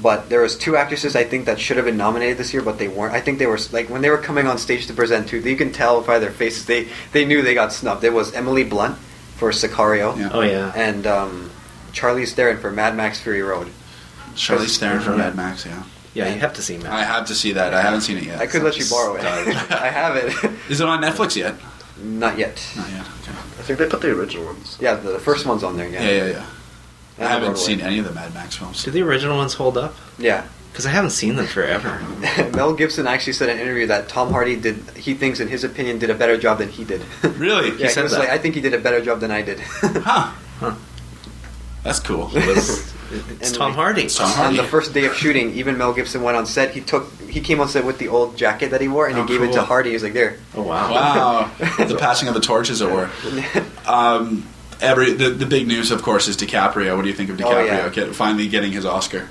but there was 2 actresses I think that should have been nominated this year, but they weren't. I think they were like when they were coming on stage to present too. You can tell by their faces they knew they got snubbed. It was Emily Blunt for Sicario, Yeah. oh yeah, and Charlize Theron for Mad Max Fury Road. Charlize Theron for Mad Max. Yeah, yeah. You have to see Matt. I have to see that. I haven't seen it yet. I could let you borrow it. I have it. Is it on Netflix yet? Not yet. Not yet. Okay. I think they put the original ones. Yeah, the first one's on there. Yeah. Yeah. I And haven't Broadway. seen any of the Mad Max films. Do the original ones hold up? Yeah. Because I haven't seen them forever. Mel Gibson actually said in an interview that Tom Hardy he thinks in his opinion did a better job than he did. Really? Yeah, said he was that. like, I think he did a better job than I did. Huh. That's cool. Was It's And, Tom Hardy. It's Tom On Hardy. the first day of shooting, even Mel Gibson went on set. He came on set with the old jacket that he wore, and he gave it to cool. Hardy. He was like, "There." Oh, wow. Wow, the passing of the torch, as it were. The big news, of course, is DiCaprio. What do you think of DiCaprio finally getting his Oscar?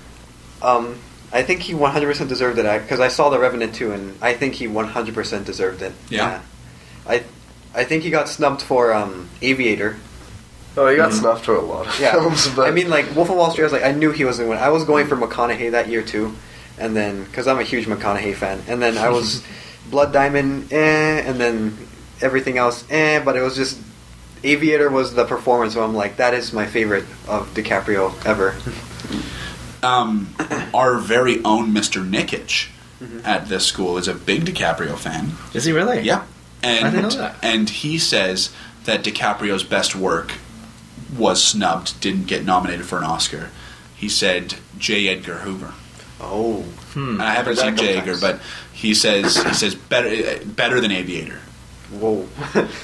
I think he 100% deserved it because I saw The Revenant too, and I think he 100% deserved it. Yeah. I think he got snubbed for Aviator. Oh, he got snuffed for a lot of films, but I mean, like Wolf of Wall Street, I knew he was going to win. I was going for McConaughey that year too, and then because I'm a huge McConaughey fan, and then I was Blood Diamond, and then everything else, but it was just Aviator was the performance. So I'm like, that is my favorite of DiCaprio ever. Our very own Mr. Nikic at this school is a big DiCaprio fan. Is he really? Yeah. And, I didn't know that. And he says that DiCaprio's best work was snubbed, didn't get nominated for an Oscar. He said J. Edgar Hoover. Oh, And I haven't seen J. Edgar, but he says better than Aviator. whoa!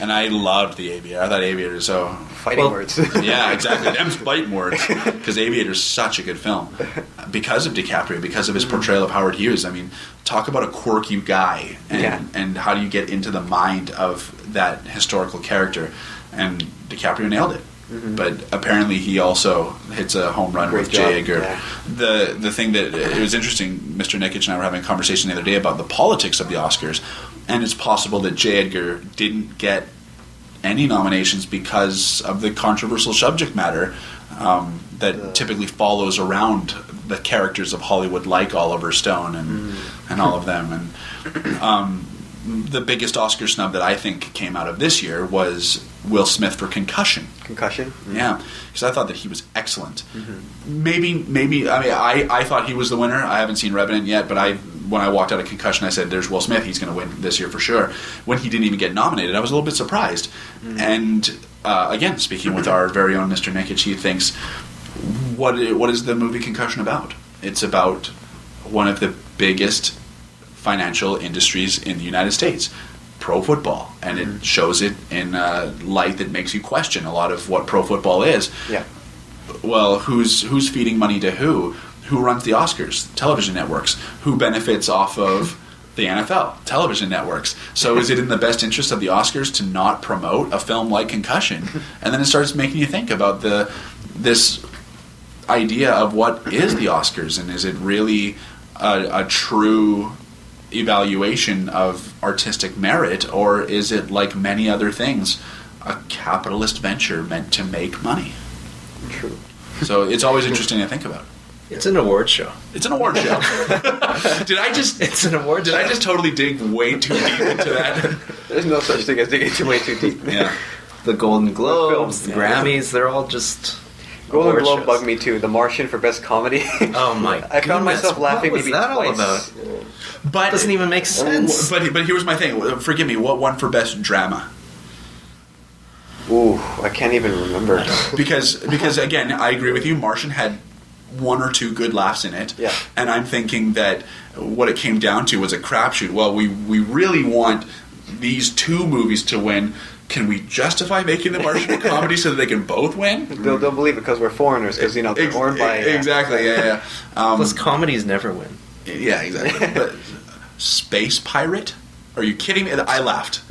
And I loved the Aviator. I thought Aviator was so... Fighting words. Yeah, exactly. Them's fighting words. Because Aviator's such a good film. Because of DiCaprio, because of his portrayal of Howard Hughes. I mean, talk about a quirky guy. And how do you get into the mind of that historical character? And DiCaprio nailed it. But apparently he also hits a home run with J. Edgar. Yeah. The thing that... It was interesting, Mr. Nikic and I were having a conversation the other day about the politics of the Oscars. And it's possible that J. Edgar didn't get any nominations because of the controversial subject matter that typically follows around the characters of Hollywood, like Oliver Stone and all of them. And the biggest Oscar snub that I think came out of this year was Will Smith for Concussion. Concussion. Yeah, because I thought that he was excellent. Maybe. I mean, I thought he was the winner. I haven't seen Revenant yet, but when I walked out of Concussion, I said, "There's Will Smith. He's going to win this year for sure." When he didn't even get nominated, I was a little bit surprised. And again, speaking with our very own Mr. Nikic, he thinks, "What is the movie Concussion about? It's about one of the biggest financial industries in the United States." Pro football, and it shows it in a light that makes you question a lot of what pro football is. Yeah. Well, who's feeding money to who? Who runs the Oscars? Television networks. Who benefits off of the NFL? Television networks. So is it in the best interest of the Oscars to not promote a film like Concussion? And then it starts making you think about this idea of what is the Oscars, and is it really a true evaluation of artistic merit, or is it, like many other things, a capitalist venture meant to make money? True. So it's always interesting to think about. It's an award show. It's an award show. It's an award Did show. I just totally dig way too deep into that? There's no such thing as digging way too deep. Yeah. The Golden Globes, films, the yeah. Grammys, they're all just Golden award Globe shows. bugged me too. The Martian for best comedy. Oh my I found myself laughing what was maybe that all twice. about? But It doesn't even make sense. But here's my thing. Forgive me. What won for best drama? Ooh, I can't even remember. Because again, I agree with you. Martian had one or two good laughs in it. Yeah. And I'm thinking that what it came down to was a crapshoot. Well, we really want these two movies to win. Can we justify making The Martian a comedy so that they can both win? They'll believe it because we're foreigners, because they're owned by... Exactly, yeah. Plus, comedies never win. Yeah, exactly. But Space Pirate? Are you kidding me? I laughed.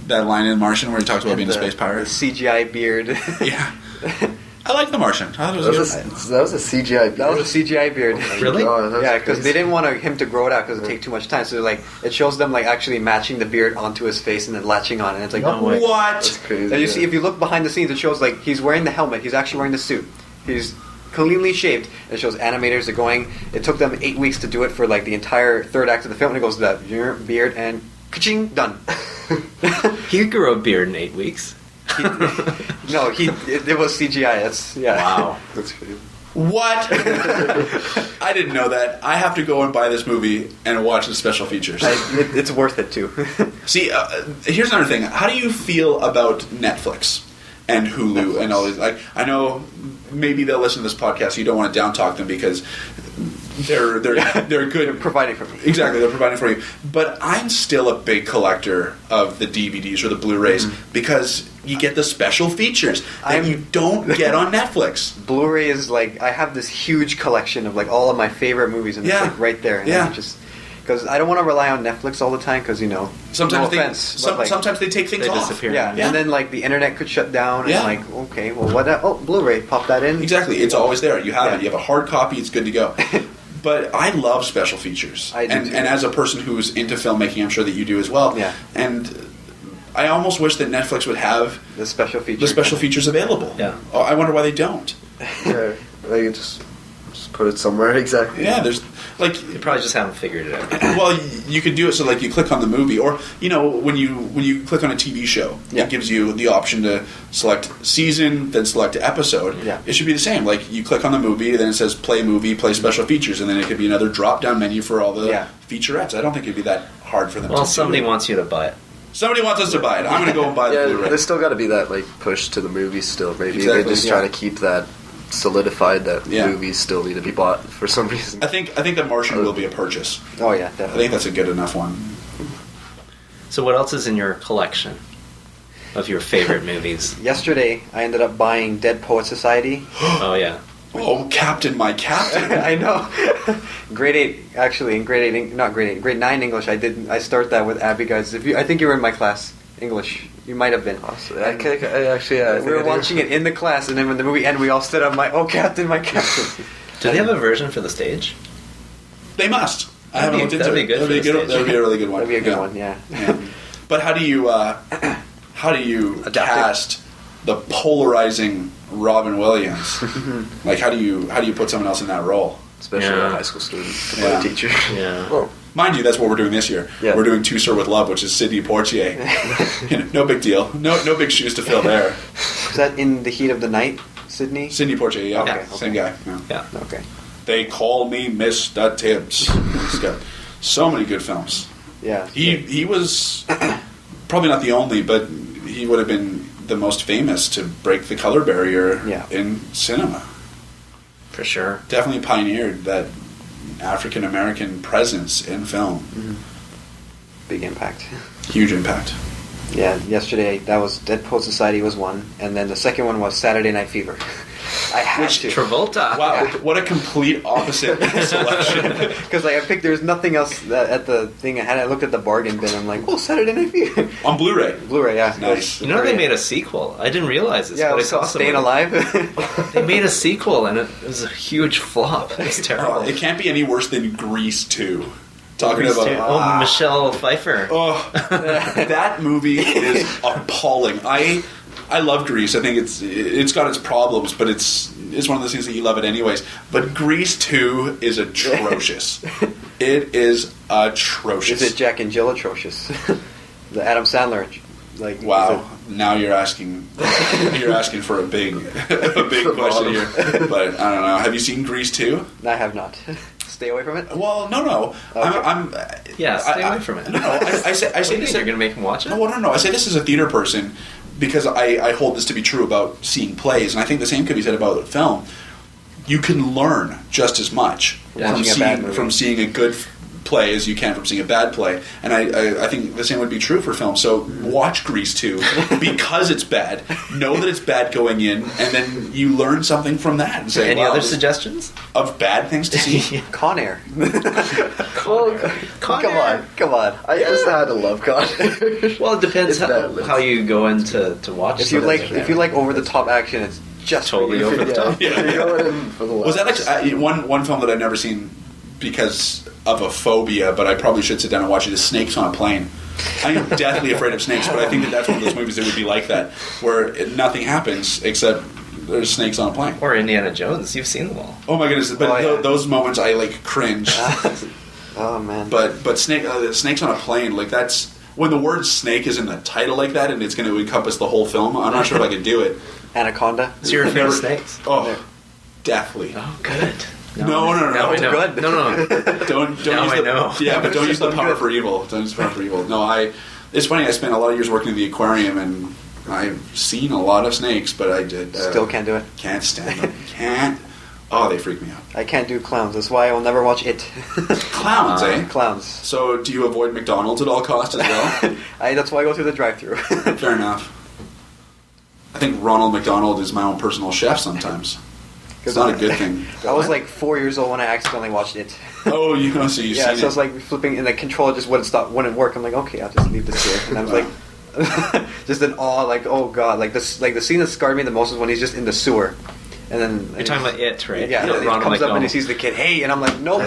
That line in Martian where he talks about being a space The pirate. CGI beard. Yeah. I like The Martian. I thought it was good. that was a CGI. That was a CGI beard. Really? Yeah, because they didn't want him to grow it out because it take too much time. So like, it shows them like actually matching the beard onto his face and then latching on, and it's like, No way. What? crazy. And you see, if you look behind the scenes, it shows like he's wearing the helmet. He's actually wearing the suit. He's cleanly shaved. It shows animators are going. It took them 8 weeks to do it for like the entire third act of the film. And it goes that beard and ka-ching, done. He grew a beard in 8 weeks. It was CGI. Wow. That's crazy. What? I didn't know that. I have to go and buy this movie and watch the special features. It's worth it too. See, here's another thing. How do you feel about Netflix and Hulu and all these? Like, I know maybe they'll listen to this podcast. So you don't want to down talk them because they're good. They're providing for me. Exactly, they're providing for you. But I'm still a big collector of the DVDs or the Blu-rays because you get the special features that you don't get on Netflix. Blu-ray is like, I have this huge collection of like all of my favorite movies, and it's like right there. And I just because I don't want to rely on Netflix all the time because sometimes sometimes they take things off. Disappear. Yeah, and then like the internet could shut down. And like, okay, well, what? Oh, Blu-ray, pop that in. Exactly, it's always there. You have it. You have a hard copy. It's good to go. But I love special features, and as a person who's into filmmaking, I'm sure that you do as well. Yeah, and I almost wish that Netflix would have the special features available. Yeah, I wonder why they don't. Yeah, like just put it somewhere exactly. Yeah, there's like you probably just haven't figured it out. Well, you could do it so like you click on the movie, or when you click on a TV show, it gives you the option to select season, then select episode. Yeah. It should be the same. Like you click on the movie, then it says play movie, play special features, and then it could be another drop down menu for all the featurettes. I don't think it'd be that hard for them. Well, to somebody do. wants you to buy it. Somebody wants us to buy it. I'm going to go and buy the Blu-ray. There's still got to be that like push to the movies still. Maybe Exactly, they're just trying to keep that solidified that movies still need to be bought for some reason. I think The Martian will be a purchase. Oh yeah, I definitely. think that's a good enough one. So what else is in your collection of your favorite movies? Yesterday, I ended up buying Dead Poet Society. Oh yeah. Oh, Captain, my Captain! I know. Grade 8, actually, in grade 8, not grade 8, grade 9 English. I start that with Abby, guys. I think you were in my class, English. You might have been. I we were watching it in the class, and then when the movie ended, we all stood up. Oh, Captain, my Captain! Do they have a version for the stage? They must. I haven't looked into it. That'd be good. That would be a really good one. That'd be a good one. Yeah. But how do you cast the polarizing Robin Williams? Like how do you put someone else in that role? Especially a high school student to play a teacher. Yeah. Well, mind you, that's what we're doing this year. Yeah. We're doing To Sir with Love, which is Sidney Poitier. No big deal. No big shoes to fill there. Is that In the Heat of the Night, Sidney? Sidney Poitier, yeah. Okay. Same guy. Yeah. Okay. They call me Mr. Tibbs. He's got so many good films. Yeah. He was probably not the only, but he would have been the most famous to break the color barrier in cinema. For sure. Definitely pioneered that African American presence in film. Mm-hmm. Big impact. Huge impact. Yeah, yesterday that was Dead Poet Society was one, and then the second one was Saturday Night Fever. I had to. Travolta. Wow, what a complete opposite selection. Because I picked, there was nothing else at the thing I had. I looked at the bargain bin. I'm like, oh, Saturday Night Fever On Blu-ray. Blu-ray, yeah. Nice. You know they made a sequel. I didn't realize this. Yeah, but it was I saw called Staying Alive. They made a sequel and it was a huge flop. It's terrible. It can't be any worse than Grease 2. Talking Grease about too. Michelle Pfeiffer. Oh, that movie is appalling. I love Grease. I think it's got its problems, but it's one of those things that you love it anyways. But Grease 2 is atrocious. It is atrocious. Is it Jack and Jill atrocious? The Adam Sandler, like wow. Now you're asking for a big question here. But I don't know. Have you seen Grease 2? I have not. Stay away from it. Well, no. Okay. Stay away from it. No, I say this. You're going to make him watch it? No. I say this as a theater person because I hold this to be true about seeing plays, and I think the same could be said about film. You can learn just as much from seeing a good play as you can from seeing a bad play, and I think the same would be true for film. So watch Grease 2 because it's bad. Know that it's bad going in, and then you learn something from that. And say, any other suggestions of bad things to see? Con Air. Come on. I just had to love Con Air. Well, it depends how you go into to watch. If you like over the top action, it's just totally over the top. Yeah. You're going in for the Was that like one film that I've never seen because of a phobia, but I probably should sit down and watch it, is Snakes on a Plane. I am deathly afraid of snakes, but I think that's one of those movies that would be like that, where nothing happens except there's snakes on a plane. Or Indiana Jones. You've seen them all. Oh my goodness! But those moments I like cringe. Oh man! But snakes on a plane, like that's when the word snake is in the title like that, and it's going to encompass the whole film. I'm not sure if I could do it. Anaconda. So you're afraid of snakes? Oh, deathly. Oh, good. No. Now I know. Good. No. Don't Now use I know. Yeah, but don't use the power for evil. Don't use the power for evil. No, it's funny. I spent a lot of years working in the aquarium, and I've seen a lot of snakes, but I did Still can't do it. Can't stand them. Can't. Oh, they freak me out. I can't do clowns. That's why I will never watch it. Clowns, eh? Clowns. So, do you avoid McDonald's at all costs as well? That's why I go through the drive-thru. Fair enough. I think Ronald McDonald is my own personal chef sometimes. It's not a good thing. I was like 4 years old when I accidentally watched it. Oh, you know, so you've Yeah, seen so it. I was like flipping, and the controller just wouldn't work. I'm like, okay, I'll just leave this here. And I was like, just in awe, like, oh god, like this, like the scene that scarred me the most is when he's just in the sewer, and then You're talking about It, right? Yeah, Ronald he comes up McDonald. and he sees the kid, hey, and I'm like, nope,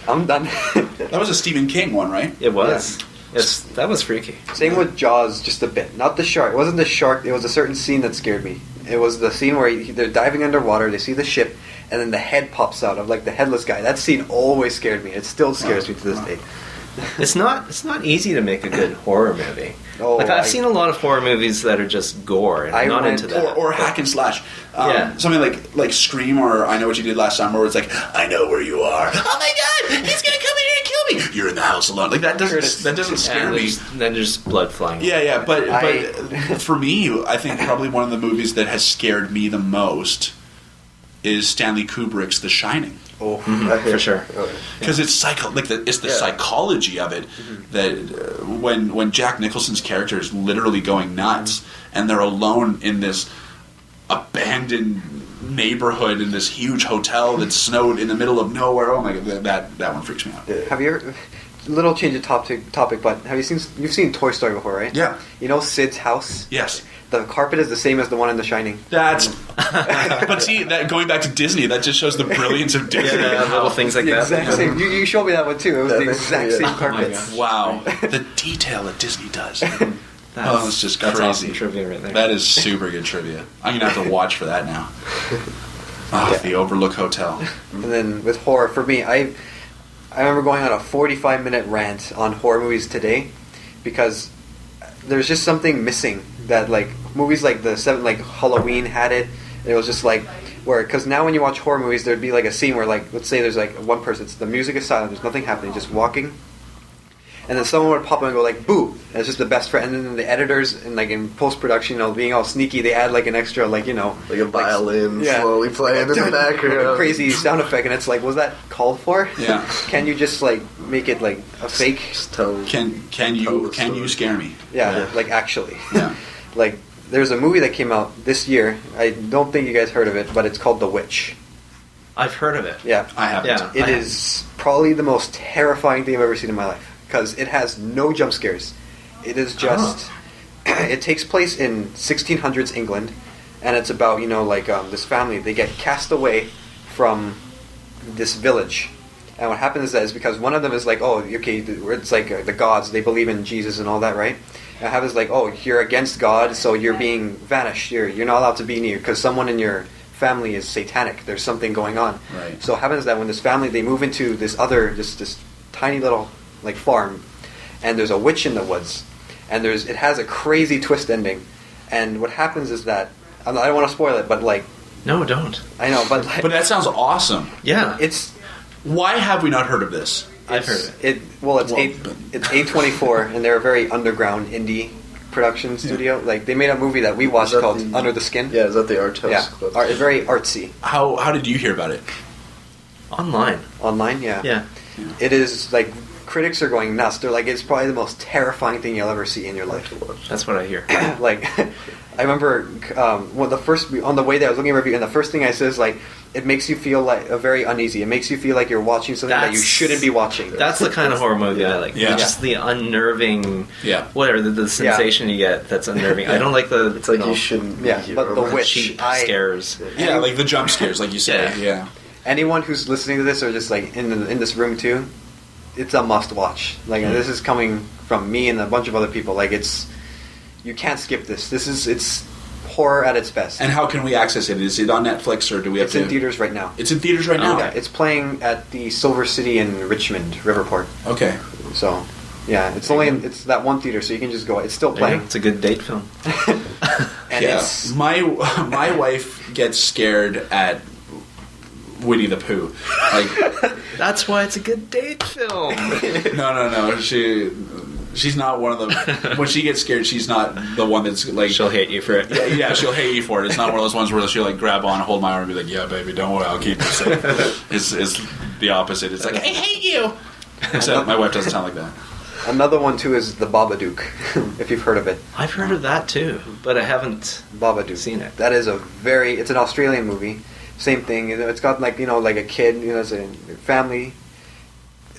I'm done. That was a Stephen King one, right? It was. Yes, that was freaky. Same with Jaws, just a bit. Not the shark. It wasn't the shark. It was a certain scene that scared me. It was the scene where they're diving underwater. They see the ship, and then the head pops out of like the headless guy. That scene always scared me. It still scares me to this day. It's not easy to make a good horror movie. Oh, like I've seen a lot of horror movies that are just gore, and I'm not into that. Or hack and slash. Yeah. Something like Scream or I Know What You Did Last Summer, where it's like, I know where you are. Oh my god, he's gonna come in here and kill me. You're in the house alone. Like that doesn't scare And me. then there's blood flying. Yeah, but for me, I think probably one of the movies that has scared me the most is Stanley Kubrick's The Shining. Oh, for sure. Because it's the psychology of it that when Jack Nicholson's character is literally going nuts and they're alone in this abandoned neighborhood in this huge hotel that's snowed in the middle of nowhere. Oh my god, that one freaks me out. Have you ever? Little change of topic, but you've seen Toy Story before, right? Yeah. You know Sid's house? Yes. The carpet is the same as the one in The Shining. That's. But see, that going back to Disney, that just shows the brilliance of Disney. Yeah, little things like The that. exact same. You showed me that one too. It was the exact same Oh my carpet. God. Wow, the detail that Disney does. It's just that's crazy. awesome trivia right there. That is super good trivia. I'm gonna have to watch for that now. The Overlook Hotel. And then with horror, for me, I remember going on a 45-minute rant on horror movies today because there's just something missing that like movies like Halloween had it. It was just like because now when you watch horror movies, there'd be like a scene where like let's say there's like one person, the music is silent, there's nothing happening, just walking. And then someone would pop up and go like, boo! And it's just the best friend. And then the editors, and like in post-production, being all sneaky, they add like an extra, like a violin slowly playing in the background. Like a crazy sound effect. And it's like, was that called for? Yeah. Can you just like make it like a fake? Can you scare me? Yeah, like actually. Yeah. Like, there's a movie that came out this year. I don't think you guys heard of it, but it's called The Witch. I've heard of it. Yeah. I haven't. Yeah. It is probably the most terrifying thing I've ever seen in my life. Because it has no jump scares. It is just... It takes place in 1600s England, and it's about, this family. They get cast away from this village. And what happens is because one of them is like, it's like the gods, they believe in Jesus and all that, right? And it happens like, you're against God, so you're being vanished. You're not allowed to be near, because someone in your family is satanic. There's something going on. Right. So it happens that when this family, they move into this tiny little... like farm, and there's a witch in the woods, and it has a crazy twist ending, and what happens is that I don't want to spoil it, but like No, don't. I know, but like, But that sounds awesome. Yeah. it's Why have we not heard of this? I've heard of it. It's A24, and they're a very underground indie production studio. Like they made a movie that we watched called Under the Skin. Yeah, is that the art house? Yeah, Club? it's very artsy. How did you hear about it? Online. Yeah. Yeah. It is like. Critics are going nuts. They're like, it's probably the most terrifying thing you'll ever see in your life. That's what I hear. Like, I remember on the way there, I was looking at a review, and the first thing I said is like, it makes you feel like very uneasy. It makes you feel like you're watching something that you shouldn't be watching. That's the kind of horror movie I like. Yeah. Just the unnerving, whatever the sensation you get. That's unnerving. I don't like the. It's like you shouldn't. Yeah, but the witch cheap scares. Yeah, like the jump scares, like you said. Yeah. Anyone who's listening to this or just like in this room too, it's a must watch. Like this is coming from me and a bunch of other people. Like you can't skip this. It's horror at its best. And how can we access it? Is it on Netflix or do we have It's in theaters right now. It's in theaters right now? Yeah, it's playing at the Silver City in Richmond, Riverport. Okay. So, yeah, it's that one theater, so you can just go. It's still playing. It's a good date film. And it's my wife gets scared at Winnie the Pooh. Like That's why it's a good date film. no. She's not one of the. When she gets scared, she's not the one that's like. She'll hate you for it. Yeah, she'll hate you for it. It's not one of those ones where she'll like grab on, hold my arm, and be like, "Yeah, baby, don't worry, I'll keep you safe." It's the opposite. It's like, "I hate you." Except my wife doesn't sound like that. Another one too is the Babadook, if you've heard of it. I've heard of that too, but I haven't Babadook. seen it. That is it's an Australian movie. Same thing. It's got like like a kid, it's a family.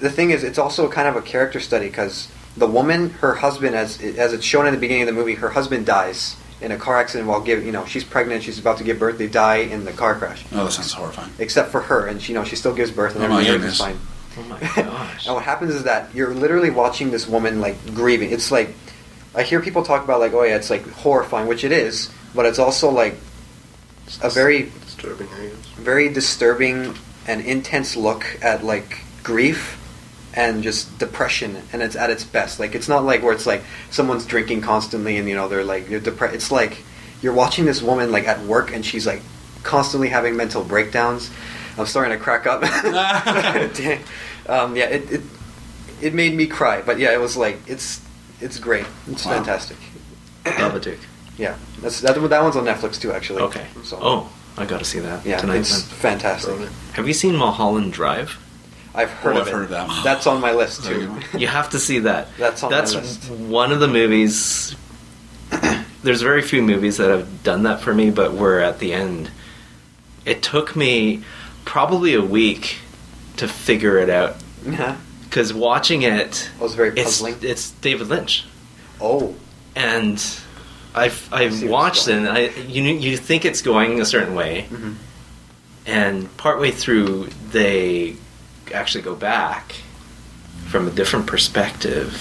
The thing is, it's also kind of a character study because the woman, her husband, as it's shown in the beginning of the movie, her husband dies in a car accident while she's pregnant, she's about to give birth. They die in the car crash. Oh, that sounds horrifying. Except for her, and she still gives birth, and Oh, my everything's goodness. fine. Oh my gosh. And what happens is that you're literally watching this woman like grieving. It's like I hear people talk about like, oh yeah, it's like horrifying, which it is, but it's also like a very Disturbing, I guess. very disturbing and intense look at like grief and just depression, and it's at its best. Like it's not like where it's like someone's drinking constantly and they're depressed. It's like you're watching this woman like at work and she's like constantly having mental breakdowns. I'm starting to crack up. It made me cry, but yeah, it was like it's great. It's Wow. fantastic. Babadook. Yeah, that one's on Netflix too, actually. Okay. So, Oh, I got to see that yeah, tonight. it's Then. fantastic. Have you seen Mulholland Drive? I've heard of I've it. heard of that one. That's on my list There you too. go. You have to see that. That's on my list. one of the movies. There's very few movies that have done that for me, but we're at the end. It took me probably a week to figure it out Yeah. because watching it, It was very it's puzzling. David Lynch, Oh, and I've see where watched it's it. And you think it's going a certain way, Mhm. and partway through they actually go back from a different perspective.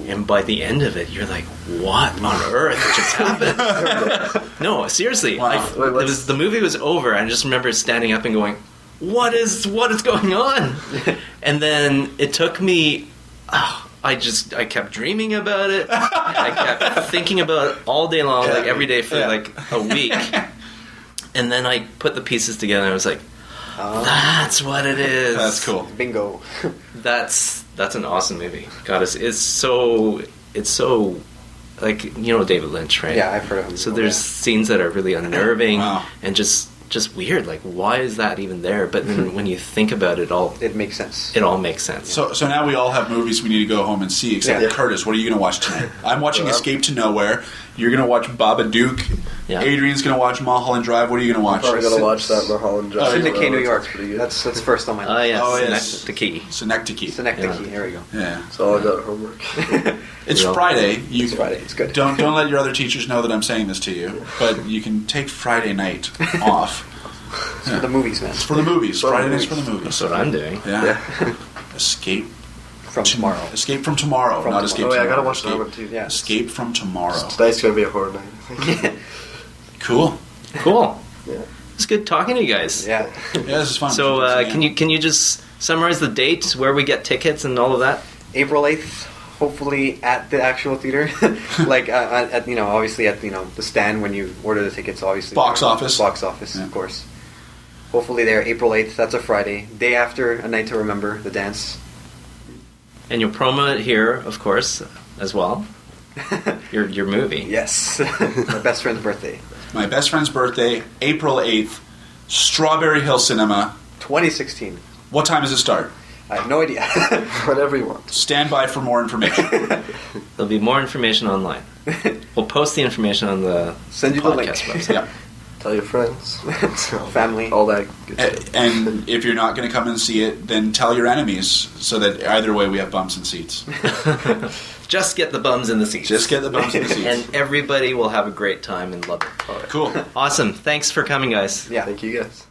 And by the end of it, you're like, "What on earth just happened?" No, seriously. Wow. The movie was over. I just remember standing up and going, "What is going on?" And then it took me. I kept dreaming about it. I kept thinking about it all day long, like every day for like a week. And then I put the pieces together. and I was like, "That's what it is." That's cool. bingo. That's an awesome movie. God, it's so like David Lynch, right? Yeah, I've heard of him. So before, there's scenes that are really unnerving Wow. and just weird. Like, why is that even there? But then when you think about it, it makes sense. it all makes sense. So now we all have movies we need to go home and see. Except Yeah. Curtis, what are you going to watch tonight? I'm watching Escape to Nowhere. You're going to watch Babadook. Yeah. Adrian's going to watch Mulholland Drive. What are you going to watch? Probably gonna watch that Mulholland Drive. Syndicate, New York. That's pretty good. That's first on my Oh list. yes, Oh, and yes. that's the key. Synecdoche. Synecdoche. Yeah. There we go. Yeah. That's all I got homework. It's Yeah. Friday. It's Friday. It's good. Don't let your other teachers know that I'm saying this to you. But you can take Friday night off. It's for the movies, man. It's for the movies. For the Friday night's for movies. the movies. That's what I'm doing. Yeah. Yeah. Escape From tomorrow. Escape from tomorrow, From not tomorrow. Escape. Oh yeah, I Tomorrow. gotta watch that Escape- one too. Yeah. Escape from tomorrow. Tonight's gonna be a horror night. I think. Cool. Cool. Yeah. It's good talking to you guys. Yeah. Yeah, this is fun. So can you just summarize the date, where we get tickets, and all of that? April 8th, hopefully at the actual theater. Like at obviously at the stand when you order the tickets. Obviously Box office. Box office, Yeah. of course. Hopefully there, April 8th. That's a Friday. Day after A Night to Remember, the dance. And you'll promo it here, of course, as well. Your movie. Yes. My best friend's birthday. My best friend's birthday, April 8th, Strawberry Hill Cinema. 2016. What time does it start? I have no idea. Whatever you want. Stand by for more information. There'll be more information online. We'll post the information on the Send you the link. podcast website. Yeah. Tell your friends. Family. All that good stuff. And if you're not going to come and see it, then tell your enemies so that either way we have bumps and seats. Just get the bums in the seats. Just get the bumps and seats. And everybody will have a great time and love it. Cool. Awesome. Thanks for coming, guys. Yeah. Thank you guys.